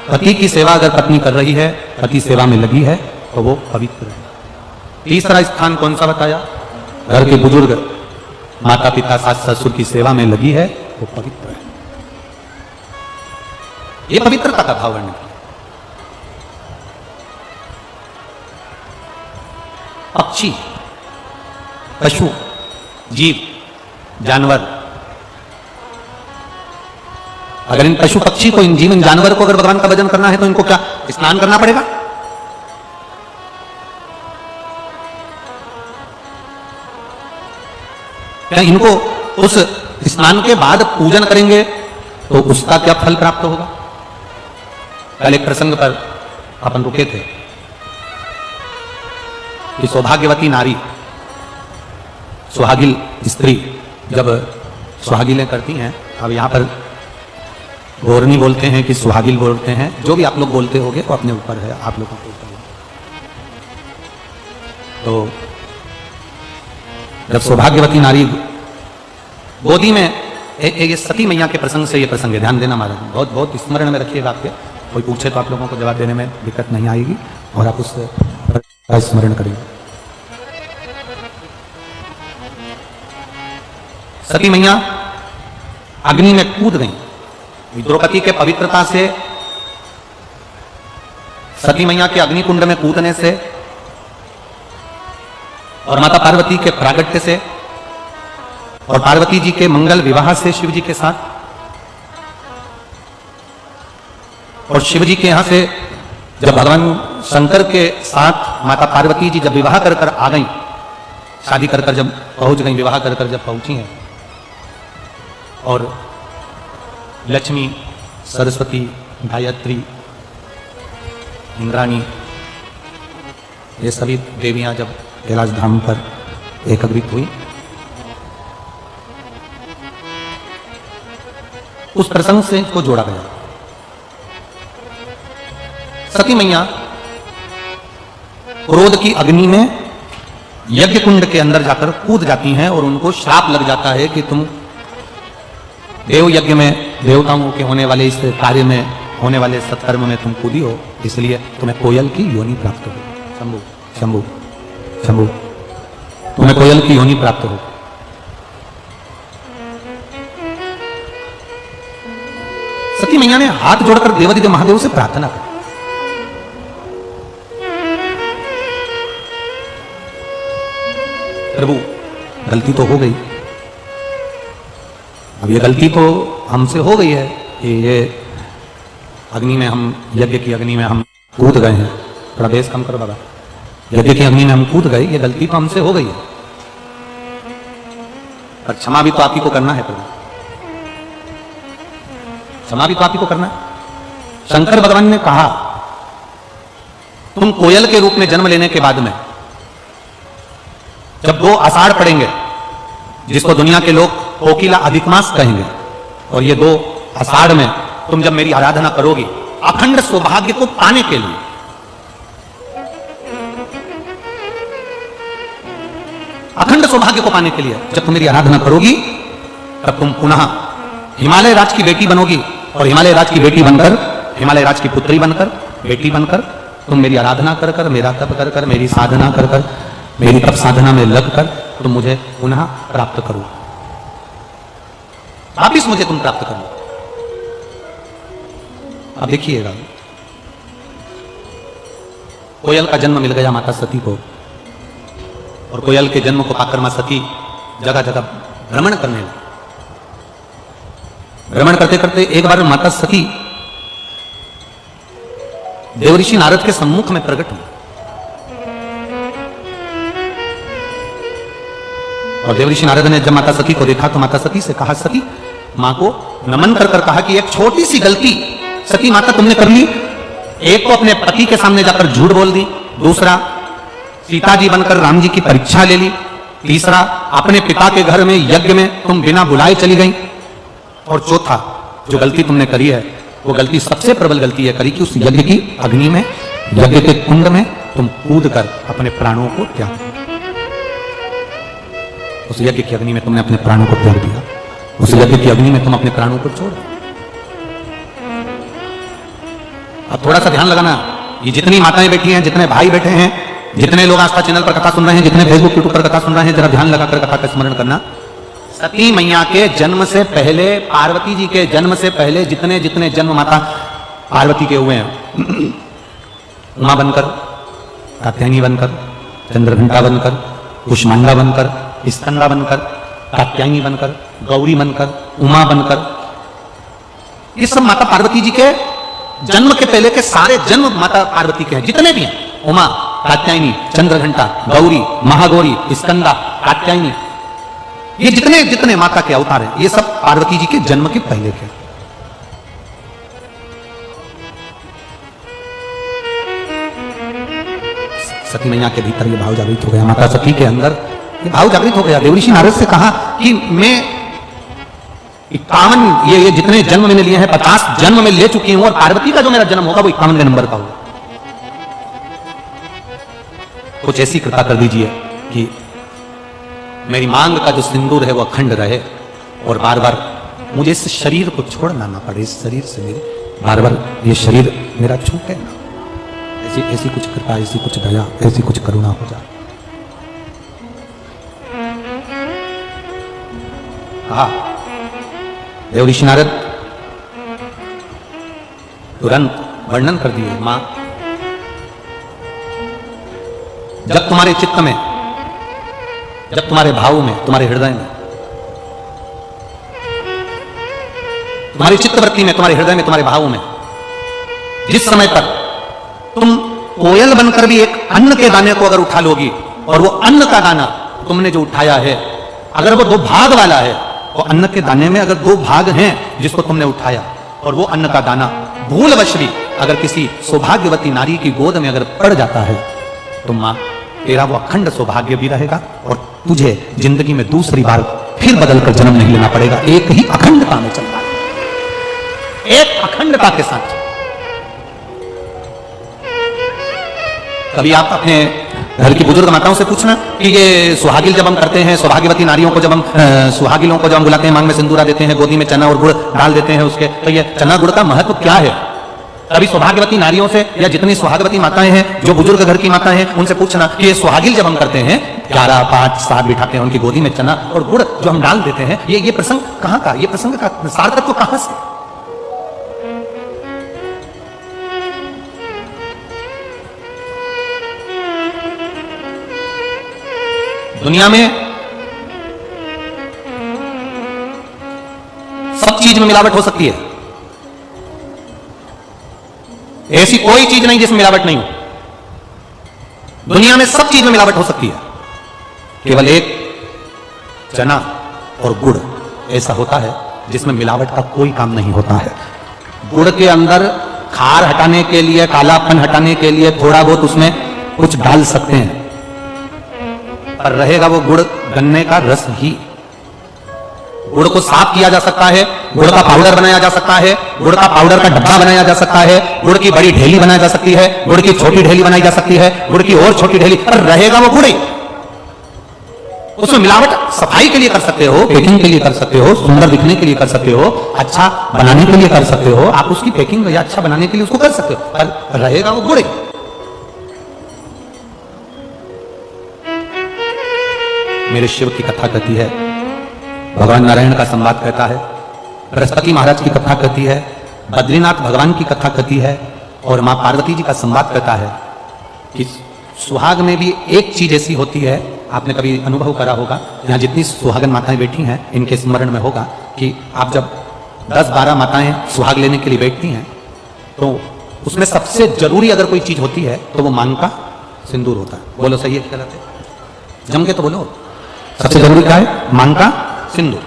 पति की सेवा अगर पत्नी कर रही है, पति सेवा में लगी है तो वो पवित्र है। तीसरा स्थान कौन सा बताया? घर के बुजुर्ग माता पिता सास ससुर की सेवा में लगी है वो पवित्र है। ये पवित्रता का भाव वर्णन किया। पक्षी, पशु, जीव, जानवर, अगर इन पशु पक्षी को, इन जीव, इन जानवर को अगर भगवान का भजन करना है तो इनको क्या स्नान करना पड़ेगा? क्या इनको उस स्नान के बाद पूजन करेंगे तो उसका क्या फल प्राप्त होगा? कल एक प्रसंग पर अपन रुके थे कि सौभाग्यवती नारी, सुहागिल स्त्री जब सुहागिलें करती हैं, अब यहां पर गोरनी बोलते हैं कि सुहागिल बोलते हैं, जो भी आप लोग बोलते होंगे वो अपने ऊपर है, आप लोगों के ऊपर है। तो जब सौभाग्यवती नारी गोदी में, ये सती मैया के प्रसंग से ये प्रसंग है, ध्यान देना महाराज, बहुत बहुत स्मरण में रखिएगा। आपके कोई पूछे तो आप लोगों को जवाब देने में दिक्कत नहीं आएगी और आप उससे स्मरण करेंगे। सती मैया अग्नि में कूद गई। द्रौपदी के पवित्रता से, सती मैया के अग्निकुंड में कूदने से और माता पार्वती के प्रागट्य से और पार्वती जी के मंगल विवाह से शिव जी के साथ, और शिव जी के यहां से जब भगवान शंकर के साथ माता पार्वती जी जब विवाह कर आ गई, शादी कर जब पहुंच गई, विवाह कर जब पहुंची हैं, और लक्ष्मी, सरस्वती, गायत्री, इंद्राणी, ये सभी देवियां जब कैलाश धाम पर एकत्रित हुई, उस प्रसंग से इसको जोड़ा गया। सती मैया क्रोध की अग्नि में यज्ञ कुंड के अंदर जाकर कूद जाती हैं और उनको श्राप लग जाता है कि तुम देव यज्ञ में, देवताओं के होने वाले इस कार्य में, होने वाले सत्कर्म में तुम कूदी हो, इसलिए तुम्हें कोयल की योनि प्राप्त हो। शंभु शंभु शंभु, तुम्हें कोयल की योनि प्राप्त हो। सती मैया ने हाथ जोड़कर देवादिदेव महादेव से प्रार्थना की, प्रभु गलती तो हो गई, अब ये गलती तो हमसे हो गई है कि ये अग्नि में हम, यज्ञ की अग्नि में हम कूद गए हैं। थोड़ा बेस कम करो बाबा। यज्ञ की अग्नि में हम कूद गए, ये गलती तो हमसे हो गई है। पर क्षमा भी तो आप ही को करना है प्रभु, क्षमा भी तो आप ही को करना है। शंकर भगवान ने कहा तुम कोयल के रूप में जन्म लेने के बाद में जब 2 आषाढ़ पड़ेंगे, जिसको दुनिया के लोग कोकिला अधिक मास कहेंगे, और ये 2 आषाढ़ में तुम जब मेरी आराधना करोगी अखंड सौभाग्य को पाने के लिए, अखंड सौभाग्य को पाने के लिए जब तुम मेरी आराधना करोगी तब तुम पुनः हिमालय राज की बेटी बनोगी, और हिमालय राज की बेटी बनकर, हिमालय राज की पुत्री बनकर, बेटी बनकर तुम मेरी आराधना कर कर, मेरा तप कर कर, मेरी साधना कर कर, मेरी तप साधना में लग कर तुम मुझे पुनः प्राप्त करो, वापिस मुझे तुम प्राप्त करो। अब देखिएगा, कोयल का जन्म मिल गया माता सती को, और कोयल के जन्म को पाकर मां सती जगह जगह भ्रमण करने लगी। भ्रमण करते करते एक बार माता सती देवऋषि नारद के सम्मुख में प्रकट हुई, और देवऋषि नारद ने जब माता सती को देखा तो माता सती से कहा, सती मां को नमन कर कर कहा कि एक छोटी सी गलती सती माता तुमने कर ली। एक तो अपने पति के सामने जाकर झूठ बोल दी, दूसरा सीता जी बनकर राम जी की परीक्षा ले ली, तीसरा अपने पिता के घर में यज्ञ में तुम बिना बुलाए चली गई, और चौथा जो गलती तुमने करी है वो गलती सबसे प्रबल गलती है करी कि उस यज्ञ की अग्नि में, यज्ञ के कुंड में तुम कूद कर अपने प्राणों को त्याग दिया। उस यज्ञ की अग्नि में तुमने अपने प्राणों को त्याग दिया, उस यज्ञ की अग्नि में तुम अपने प्राणों को छोड़ दिया। अब थोड़ा सा ध्यान लगाना, ये जितनी माताएं बैठी हैं, जितने भाई बैठे हैं, जितने लोग आस्था चैनल पर कथा सुन रहे हैं, जितने फेसबुक यूट्यूब पर कथा सुन रहे हैं, जरा ध्यान लगाकर कथा का स्मरण करना। सती मैया के जन्म से पहले, पार्वती जी के जन्म से पहले जितने जितने जन्म माता पार्वती के हुए हैं, उमा बनकर, कात्यायनी बनकर, चंद्रघंटा बनकर, कुष्मांडा बनकर, स्कंदा बनकर, कात्यायनी बनकर, गौरी बनकर, उमा बनकर, ये सब माता पार्वती जी के जन्म के पहले के सारे जन्म माता पार्वती के हैं, जितने भी हैं, उमा, कात्यायनी, चंद्रघंटा, गौरी, महागौरी, स्कंदा, कात्यायनी, ये जितने जितने माता के अवतार हैं, ये सब पार्वती जी के जन्म के पहले के। सती मैया के भीतर ये भाव जागृत हो गया, माता सती के अंदर ये भाव जागृत हो गया। देवऋषि नारद से कहा कि मैं 51 ये जितने जन्म मैंने लिए हैं 50 जन्म में ले चुकी हूं, और पार्वती का जो मेरा जन्म होगा वो 51वें नंबर का होगा। कुछ ऐसी कृपा कर दीजिए कि मेरी मांग का जो सिंदूर है वो अखंड रहे, और बार बार मुझे इस शरीर को छोड़ना ना पड़े, इस शरीर से मेरे बार बार ये शरीर मेरा छूटे ना। ऐसी ऐसी कुछ कृपा, ऐसी कुछ दया, ऐसी कुछ करुणा हो जाए। कहा देवऋषि नारद तुरंत वर्णन कर दिए, मां जब तुम्हारे चित्त में, जब तुम्हारे भाव में, तुम्हारे हृदय में, तुम्हारी चित्तवृत्ति में, तुम्हारे हृदय में, तुम्हारे भाव में, जिस समय पर तुम कोयल बनकर भी एक अन्न के दाने को अगर उठा लोगी, और वो अन्न का दाना तुमने जो उठाया है अगर वो 2 भाग वाला है, वो अन्न के दाने में अगर 2 भाग हैं जिसको तुमने उठाया, और वो अन्न का दाना भूलवश भी अगर किसी सौभाग्यवती नारी की गोद में अगर पड़ जाता है, तो मां तेरा वो अखंड सौभाग्य भी रहेगा, और तुझे जिंदगी में दूसरी बार फिर बदलकर जन्म नहीं लेना पड़ेगा। एक ही अखंडता में चलना है, एक अखंडता के साथ। कभी आप अपने घर की बुजुर्ग माताओं से पूछना कि ये सुहागिल जब हम करते हैं, सौभाग्यवती नारियों को जब हम, सुहागिलों को जब हम बुलाते हैं, मांग में सिंदूरा देते हैं, गोदी में चना और गुड़ डाल देते हैं उसके, तो ये चना गुड़ का महत्व क्या है? अभी सौभाग्यवती नारियों से, या जितनी सुहागवती माताएं हैं, जो बुजुर्ग घर की माताएं हैं, उनसे पूछना कि ये सुहागिल जब हम करते हैं, 11, 5, 7 बिठाते हैं, उनकी गोदी में चना और गुड़ जो हम डाल देते हैं, ये प्रसंग कहां का, ये प्रसंग का सार्थक कहां से? दुनिया में सब चीज में मिलावट हो सकती है, ऐसी कोई चीज नहीं जिसमें मिलावट नहीं हो। दुनिया में सब चीज में मिलावट हो सकती है, केवल एक चना और गुड़ ऐसा होता है जिसमें मिलावट का कोई काम नहीं होता है। गुड़ के अंदर खार हटाने के लिए, कालापन हटाने के लिए थोड़ा बहुत उसमें कुछ डाल सकते हैं, पर रहेगा वो गुड़ गन्ने का रस ही। गुड़ को साफ किया जा सकता है, गुड़ का पाउडर बनाया जा सकता है, गुड़ का पाउडर का डब्बा बनाया जा सकता है, गुड़ की बड़ी ढेली बनाई जा सकती है, गुड़ की छोटी ढेली बनाई जा सकती है, गुड़ की और छोटी ढेली, पर रहेगा वो गुड़ ही। उसमें मिलावट सफाई के लिए कर सकते हो, पैकिंग के लिए कर सकते हो, सुंदर दिखने के लिए कर सकते हो, अच्छा बनाने के लिए कर सकते हो, आप उसकी पैकिंग या अच्छा बनाने के लिए उसको कर सकते हो, पर रहेगा वो गुड़ ही। मेरे शिव की कथा कहती है, भगवान नारायण का संवाद कहता है, बृहस्पति महाराज की कथा कहती है, बद्रीनाथ भगवान की कथा कहती है, और मां पार्वती जी का संवाद कहता है कि सुहाग में भी एक चीज ऐसी होती है, आपने कभी अनुभव करा होगा, यहाँ जितनी सुहागन माताएं बैठी हैं इनके स्मरण में होगा कि आप जब 10-12 माताएं सुहाग लेने के लिए बैठती हैं तो उसमें सबसे जरूरी अगर कोई चीज होती है तो वो मांग का सिंदूर होता है। बोलो सही है क्या गलत है? जम के तो बोलो। सबसे जरूरी क्या है? मांग का सिंदूर।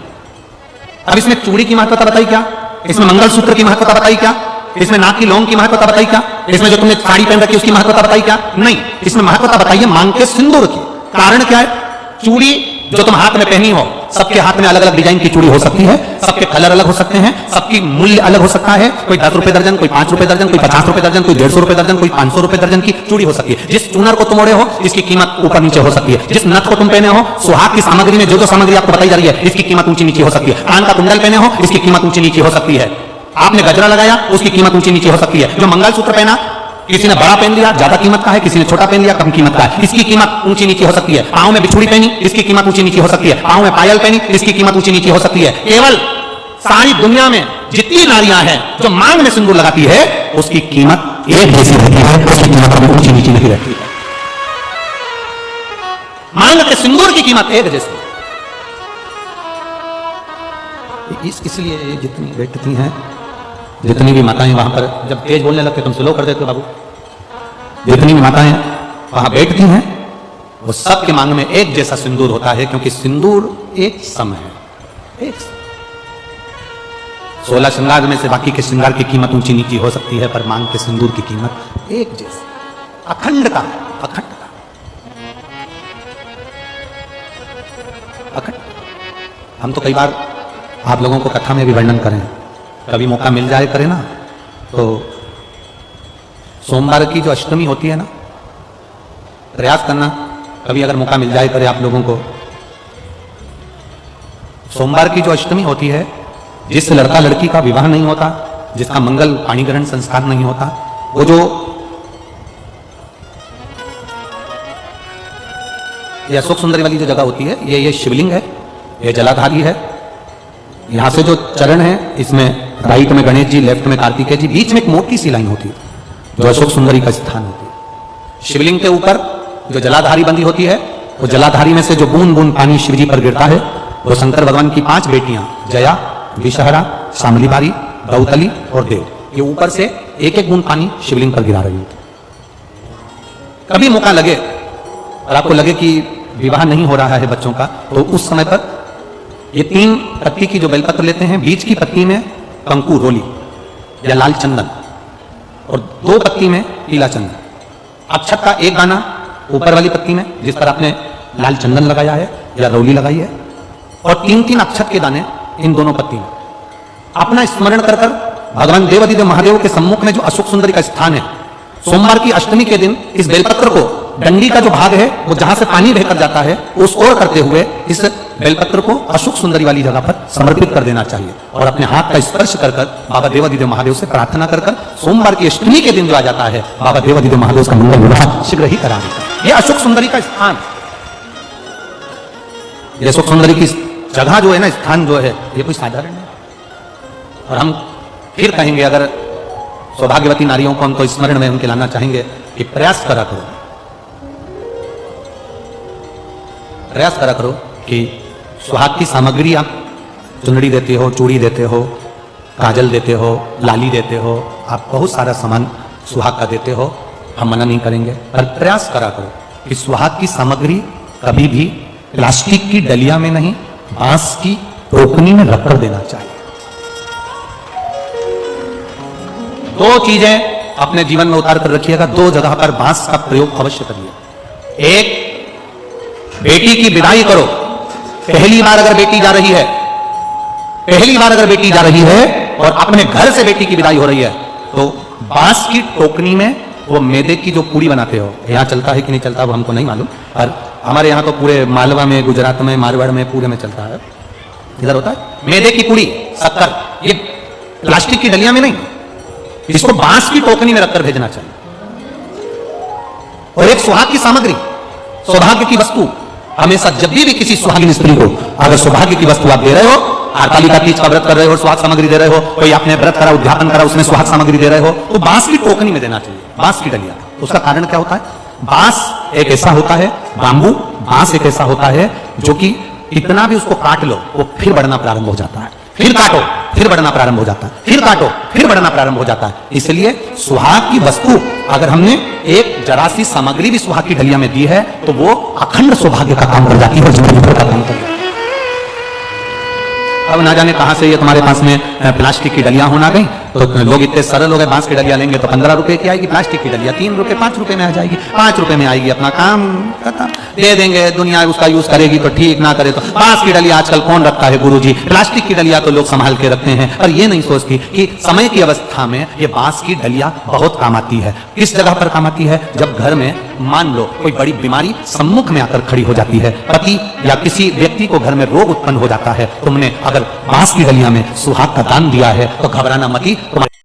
अब इसमें चूड़ी की महत्वता बताई क्या? इसमें मंगलसूत्र की महत्वता बताई क्या? इसमें नाक की लौंग की महत्वता बताई क्या? इसमें जो तुमने साड़ी पहन रखी उसकी महत्वता बताई क्या? नहीं, इसमें महत्वता बताइए मांग के सिंदूर की। कारण क्या है? चूड़ी जो तुम हाथ में पहनी हो, सबके हाथ में अलग अलग डिजाइन की चूड़ी हो सकती है, सबके कलर अलग हो सकते हैं, सबकी मूल्य अलग हो सकता है, कोई 10 रुपए दर्जन, कोई 5 रुपए दर्जन, कोई 50 रुपए दर्जन, कोई 150 रुपए दर्जन, कोई 500 रुपए दर्जन की चूड़ी हो सकती है। जिस चूनर को तुम ओढ़े हो इसकी कीमत ऊपर नीचे हो सकती है। जिस नथ को तुम पहने हो, सुहाग की सामग्री में जो जो सामग्री आपको बताई जा रही है इसकी कीमत ऊंची नीचे हो सकती है। कान का कुंडल पहने हो इसकी कीमत ऊंची नीचे हो सकती है। आपने गजरा लगाया उसकी कीमत ऊंची नीचे हो सकती है। जो मंगलसूत्र पहना, किसी ने बड़ा पहन लिया ज्यादा कीमत का है, किसी ने छोटा पहन लिया कम कीमत का है, इसकी कीमत ऊंची नीचे हो सकती है। पांव में बिछुड़ी पहनी इसकी कीमत ऊंची नीचे हो सकती है। पांव में पायल पहनी इसकी कीमत ऊंची नीचे हो सकती है। केवल सारी दुनिया में जितनी नारियां हैं जो मांग में सिंदूर लगाती है उसकी कीमत एक जैसी रहती है, उसकी कीमत ऊंची नीचे नहीं रहती है। मांग के सिंदूर की कीमत एक जैसी। इसलिए जितनी बैठती हैं, जितनी भी माताएं वहां पर, जब तेज बोलने लगते तुम स्लो कर देते हो बाबू, जितनी भी माताएं वहां बैठती हैं वो सबके मांग में एक जैसा सिंदूर होता है, क्योंकि सिंदूर एक सम है। एक 16 श्रृंगार में से बाकी के श्रृंगार की कीमत ऊंची नीची हो सकती है, पर मांग के सिंदूर की कीमत एक जैसी, अखंड का अखंड का अखंड। हम तो कई बार आप लोगों को कथा में भी वर्णन करें, कभी मौका मिल जाए करे ना, तो सोमवार की जो अष्टमी होती है ना, प्रयास करना कभी अगर मौका मिल जाए करे आप लोगों को। सोमवार की जो अष्टमी होती है, जिस लड़का लड़की का विवाह नहीं होता, जिसका मंगल पाणी ग्रहण संस्कार नहीं होता, वो जो ये अशोक सुंदरी वाली जो जगह होती है, ये शिवलिंग है, ये जलाधारी है। यहां से जो चरण है इसमें राइट में गणेश जी, लेफ्ट में कार्तिकेय जी, बीच में एक मोटी सी लाइन होती है जो अशोक सुंदरी का स्थान होती है। शिवलिंग के ऊपर जो जलाधारी बंदी होती है, वो जलाधारी में से जो बूंद बूंद पानी शिव जी पर गिरता है, वो शंकर भगवान की 5 बेटियां जया, विषहरा, शामलीबारी, गौतली और देव, ये ऊपर से एक एक बूंद पानी शिवलिंग पर गिरा रही होती। कभी मौका लगे और आपको लगे कि विवाह नहीं हो रहा है बच्चों का, तो उस समय पर ये 3 पत्ती की जो बेलपत्र लेते हैं, बीच की पत्ती में कंकु रोली या लाल चंदन और 2 पत्ती में पीला चंदन, अक्षत का एक दाना ऊपर वाली पत्ती में जिस पर आपने लाल चंदन लगाया है या रोली लगाई है, और 3-3 अक्षत के दाने इन दोनों पत्ती में। अपना स्मरण कर कर भगवान देवादिदेव महादेव के सम्मुख में जो अशोक सुंदरी का स्थान है, सोमवार की अष्टमी के दिन इस बेलपत्र को, डंडी का जो भाग है वो जहां से पानी बहकर जाता है उस ओर करते हुए इस बेलपत्र को अशोक सुंदरी वाली जगह पर समर्पित कर देना चाहिए, और अपने हाथ का स्पर्श कर कर बाबा देवादिदेव महादेव से प्रार्थना कर कर सोमवार की अष्टमी के दिन जो आ जाता है, बाबा देवादिदेव महादेव का मंगल विवाह शीघ्र ही करा देता है। ये अशोक सुंदरी का स्थान, ये अशोक सुंदरी की जगह जो है ना, स्थान जो है, ये कोई साधारण नहीं। और हम फिर कहेंगे, अगर सौभाग्यवती नारियों को हम तो स्मरण में उनके लाना चाहेंगे कि प्रयास करा करो, प्रयास करा करो कि सुहाग की सामग्री आप चुनरी देते हो, चूड़ी देते हो, काजल देते हो, लाली देते हो, आप बहुत सारा सामान सुहाग का देते हो, हम मना नहीं करेंगे, पर प्रयास करा करो कि सुहाग की सामग्री कभी भी प्लास्टिक की डलिया में नहीं, बांस की टोकनी में रखकर देना चाहिए। दो चीजें अपने जीवन में उतार कर रखिएगा, दो जगह पर बांस का प्रयोग अवश्य करिए। एक, बेटी की विदाई करो। पहली बार अगर बेटी जा रही है, पहली बार अगर बेटी जा रही है और अपने घर से बेटी की विदाई हो रही है, तो बांस की टोकनी में वो मैदे की जो पूड़ी बनाते हो, यहां चलता है कि नहीं चलता वो हमको नहीं मालूम, पर हमारे यहां तो पूरे मालवा में, गुजरात में, मारवाड़ में पूरे में चलता है। इधर होता है मैदे की पूड़ी, शक्कर, ये प्लास्टिक की डलिया में नहीं, इसको बांस की टोकनी में रखकर भेजना चाहिए। और एक सुहाग की सामग्री, सौभाग्य की वस्तु, हमेशा जब भी किसी सुहागिन स्त्री को अगर सौभाग्य की वस्तु आप दे रहे हो, हरतालिका तीज का व्रत कर रहे हो, सुहाग सामग्री दे रहे हो, कोई आपने व्रत करा, उद्यापन करा, उसमें सुहाग सामग्री दे रहे हो, तो बांस की टोकनी में देना चाहिए, बांस की डलिया। उसका कारण क्या होता है? बांस एक ऐसा होता है, बांबू बांस एक ऐसा होता है जो कि इतना भी उसको काट लो वो फिर बढ़ना प्रारंभ हो जाता है, फिर काटो फिर बढ़ना प्रारंभ हो जाता है, फिर काटो फिर बढ़ना प्रारंभ हो जाता है। इसलिए सुहाग की वस्तु अगर हमने एक जरा सी सामग्री भी सुहाग की डलिया में दी है तो वो अखंड सौभाग्य का काम कर जाती है, जिंदगी भर का काम कर जाती है। अब ना जाने कहां से ये तुम्हारे पास में प्लास्टिक की डलियां होना गई, तो लोग इतने सरल हो गए, बांस की डलिया लेंगे तो 15 रुपए की आएगी, प्लास्टिक की डलिया 3 रुपए 5 रुपए में आ जाएगी, 5 रुपए में आएगी, अपना काम खत्म, दे देंगे, दुनिया उसका यूज करेगी तो ठीक, ना करे तो। बांस की डलिया आजकल कौन रखता है गुरुजी, प्लास्टिक की डलिया तो लोग संभाल के रखते हैं, और ये नहीं सोचती कि समय की अवस्था में ये बांस की डलिया बहुत काम आती है। किस जगह पर काम आती है? जब घर में मान लो कोई बड़ी बीमारी सम्मुख में आकर खड़ी हो जाती है, पति या किसी व्यक्ति को घर में रोग उत्पन्न हो जाता है, तुमने अगर बांस की डलिया में सुहाग का दान दिया है तो घबराना मती,